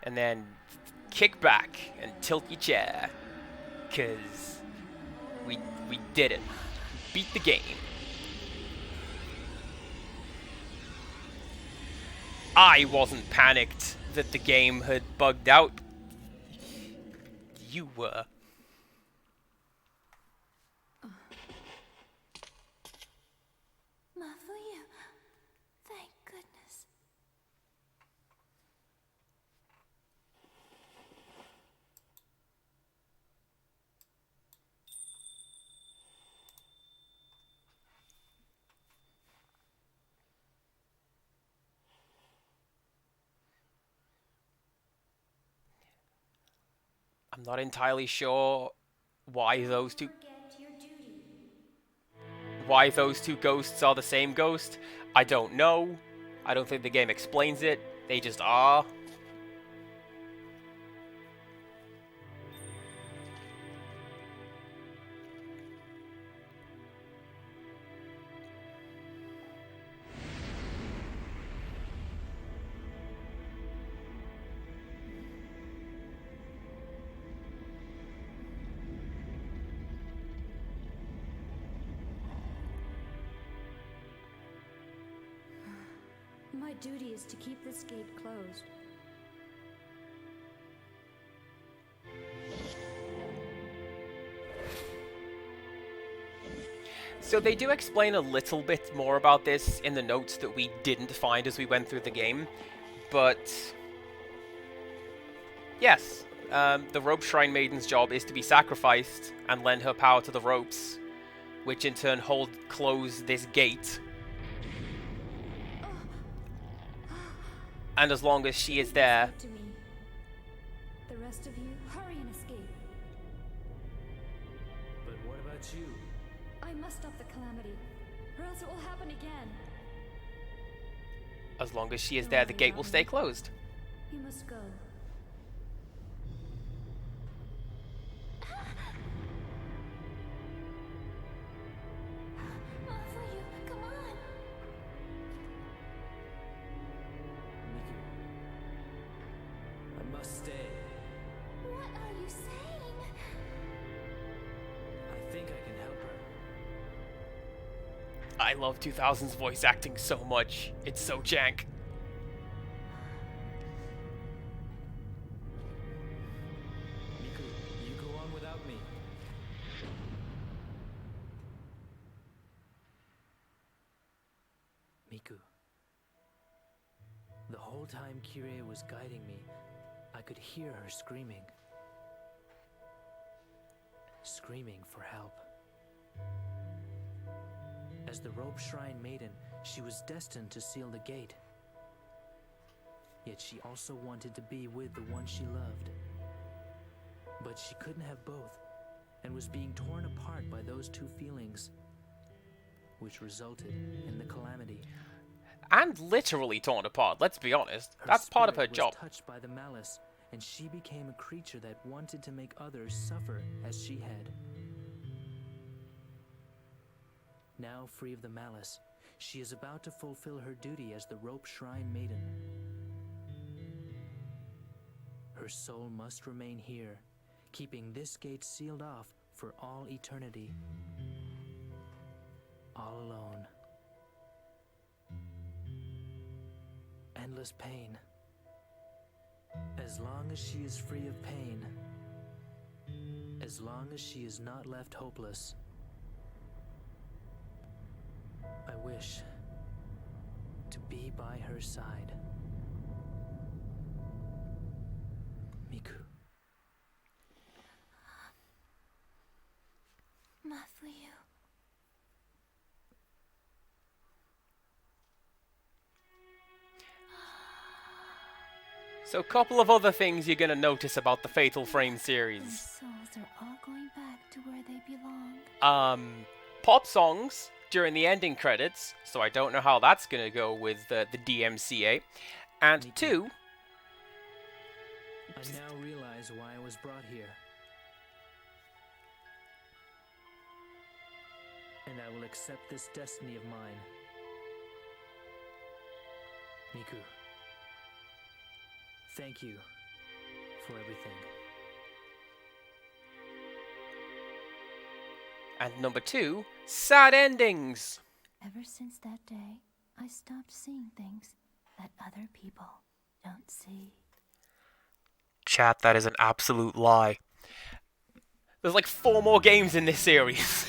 And then kick back and tilt your chair. 'Cause we did it. Beat the game. I wasn't panicked that the game had bugged out. You were. Matthew, thank goodness. I'm not entirely sure why those two ghosts are the same ghost. I don't know. I don't think the game explains it. They just are. My duty is to keep this gate closed. So they do explain a little bit more about this in the notes that we didn't find as we went through the game, but yes, the Rope Shrine Maiden's job is to be sacrificed and lend her power to the ropes, which in turn close this gate. And as long as she is there... To me. The rest of you, hurry and escape. But what about you? I must stop the calamity, or else it will happen again. As long as she is there, the gate will stay closed. You must go. must stay. What are you saying? I think I can help her. I love 2000's voice acting so much. It's so jank. Miku, you go on without me. Miku. The whole time Kirei was guiding me, I could hear her screaming. Screaming for help. As the Rope Shrine Maiden, she was destined to seal the gate. Yet she also wanted to be with the one she loved. But she couldn't have both, and was being torn apart by those two feelings, which resulted in the calamity. And literally torn apart, let's be honest. Her That's part of her spirit was job. touched by the malice, and she became a creature that wanted to make others suffer as she had. Now free of the malice, she is about to fulfill her duty as the Rope Shrine Maiden. Her soul must remain here, keeping this gate sealed off for all eternity. All alone. Endless pain. As long as she is free of pain, as long as she is not left hopeless, I wish to be by her side. Miku. Matthew. So a couple of other things you're gonna notice about the Fatal Frame Their series. souls are all going back to where they belong. Pop songs during the ending credits, so I don't know how that's gonna go with the DMCA. And Miku. two, I now realize why I was brought here. And I will accept this destiny of mine. Miku. Thank you for everything. and number two, sad endings. Ever since that day, I stopped seeing things that other people don't see. Chat, that is an absolute lie. There's like 4 more games in this series.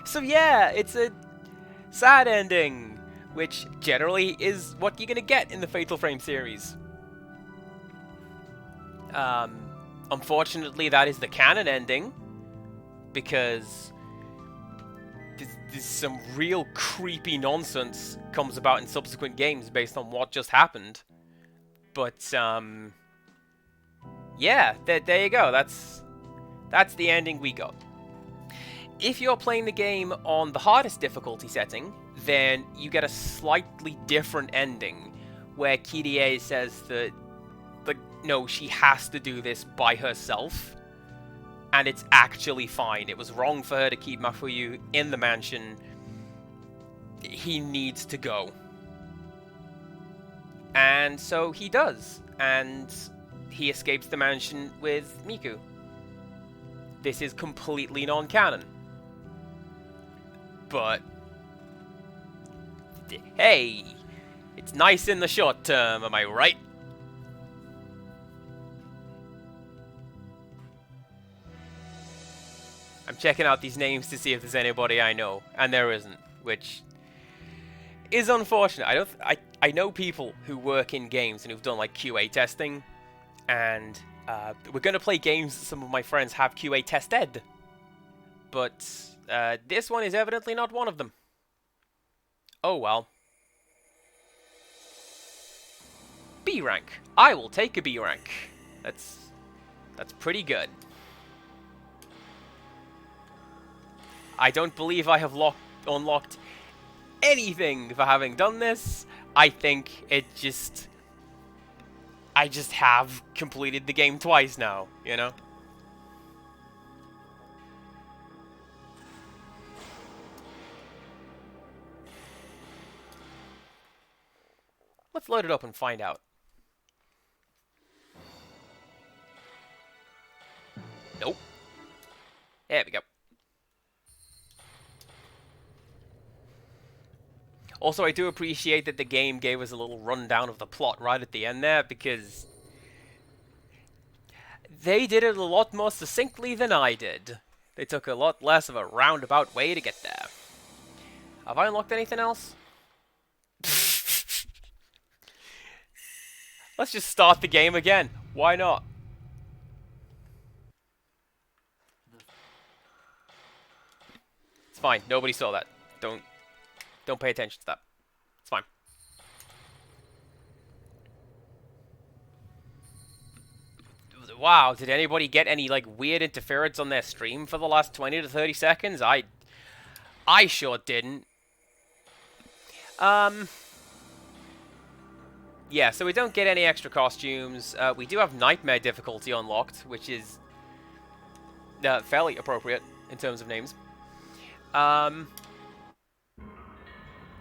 So yeah, it's a sad ending, which generally is what you're gonna get in the Fatal Frame series. Unfortunately, that is the canon ending, because there's some real creepy nonsense comes about in subsequent games based on what just happened. But, yeah, there you go. That's the ending we got. If you're playing the game on the hardest difficulty setting, then you get a slightly different ending, where Kyrie says that, no, she has to do this by herself, and it's actually fine. It was wrong for her to keep Mafuyu in the mansion. He needs to go. And so he does, and he escapes the mansion with Miku. This is completely non-canon. But, hey, it's nice in the short term, am I right? I'm checking out these names to see if there's anybody I know, and there isn't, which is unfortunate. I know people who work in games and who've done like QA testing, and we're gonna play games that some of my friends have QA tested, but this one is evidently not one of them. Oh well. B rank. I will take a B rank. That's pretty good. I don't believe I have unlocked anything for having done this. I think I just have completed the game twice now, you know? Let's load it up and find out. Nope. There we go. Also, I do appreciate that the game gave us a little rundown of the plot right at the end there, because they did it a lot more succinctly than I did. They took a lot less of a roundabout way to get there. Have I unlocked anything else? Let's just start the game again. Why not? It's fine. Nobody saw that. Don't pay attention to that. It's fine. Wow, did anybody get any like weird interference on their stream for the last 20 to 30 seconds? I sure didn't. Yeah, so we don't get any extra costumes. We do have Nightmare difficulty unlocked, which is fairly appropriate in terms of names.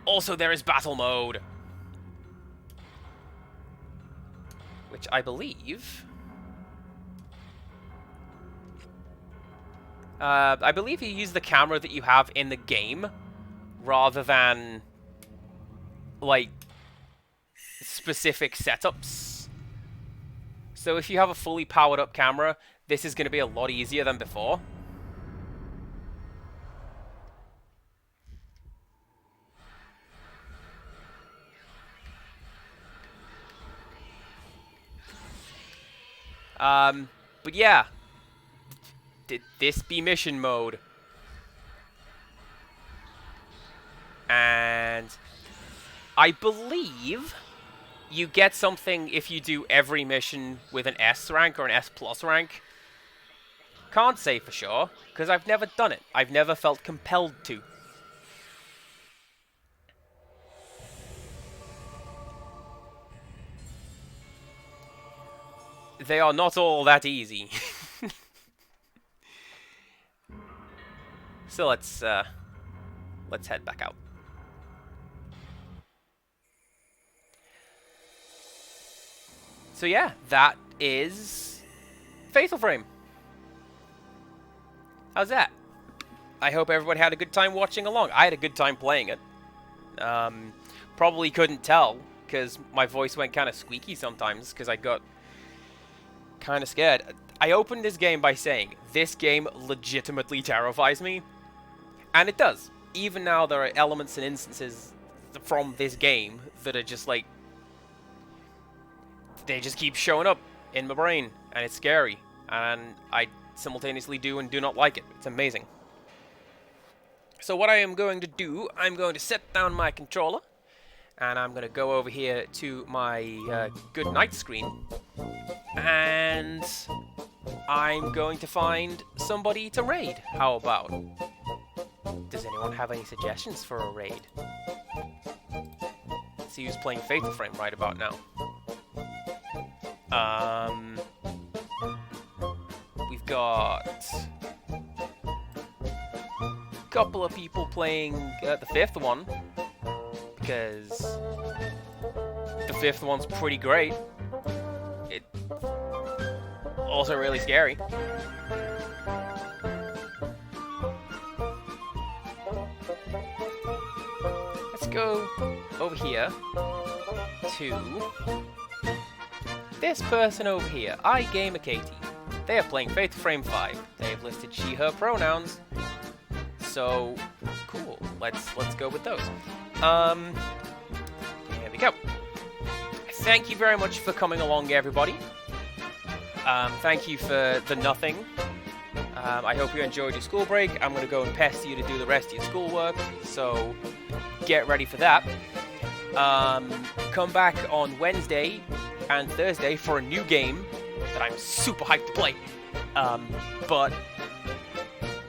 Also, there is Battle Mode, which I believe... I believe you use the camera that you have in the game, rather than, like, specific setups. So if you have a fully powered up camera, this is going to be a lot easier than before. But yeah, did this be mission mode? And I believe you get something if you do every mission with an S rank or an S plus rank. Can't say for sure, because I've never done it. I've never felt compelled to. They are not all that easy. So let's head back out. So yeah, that is Fatal Frame. How's that? I hope everybody had a good time watching along. I had a good time playing it. Probably couldn't tell, because my voice went kind of squeaky sometimes, because I got kind of scared. I opened this game by saying, this game legitimately terrifies me. And it does. Even now, there are elements and instances from this game that are just like... they just keep showing up in my brain, and it's scary. And I simultaneously do and do not like it. It's amazing. So what I am going to do, I'm going to set down my controller, and I'm going to go over here to my good night screen, and I'm going to find somebody to raid. How about? Does anyone have any suggestions for a raid? Let's see who's playing Fatal Frame right about now. We've got a couple of people playing the fifth one, because the fifth one's pretty great. It's also really scary. Let's go over here to this person over here, iGamerKatie. They are playing Fatal Frame 5. They have listed she, her pronouns. So, cool. Let's go with those. Here we go. Thank you very much for coming along, everybody. Thank you for the nothing. I hope you enjoyed your school break. I'm going to go and pester you to do the rest of your schoolwork, so get ready for that. Come back on Wednesday and Thursday for a new game that I'm super hyped to play. But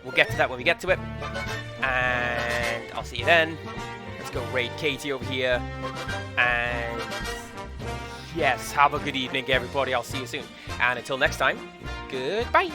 we'll get to that when we get to it. And I'll see you then. Let's go raid Katie over here. And yes, have a good evening, everybody. I'll see you soon. And until next time, goodbye.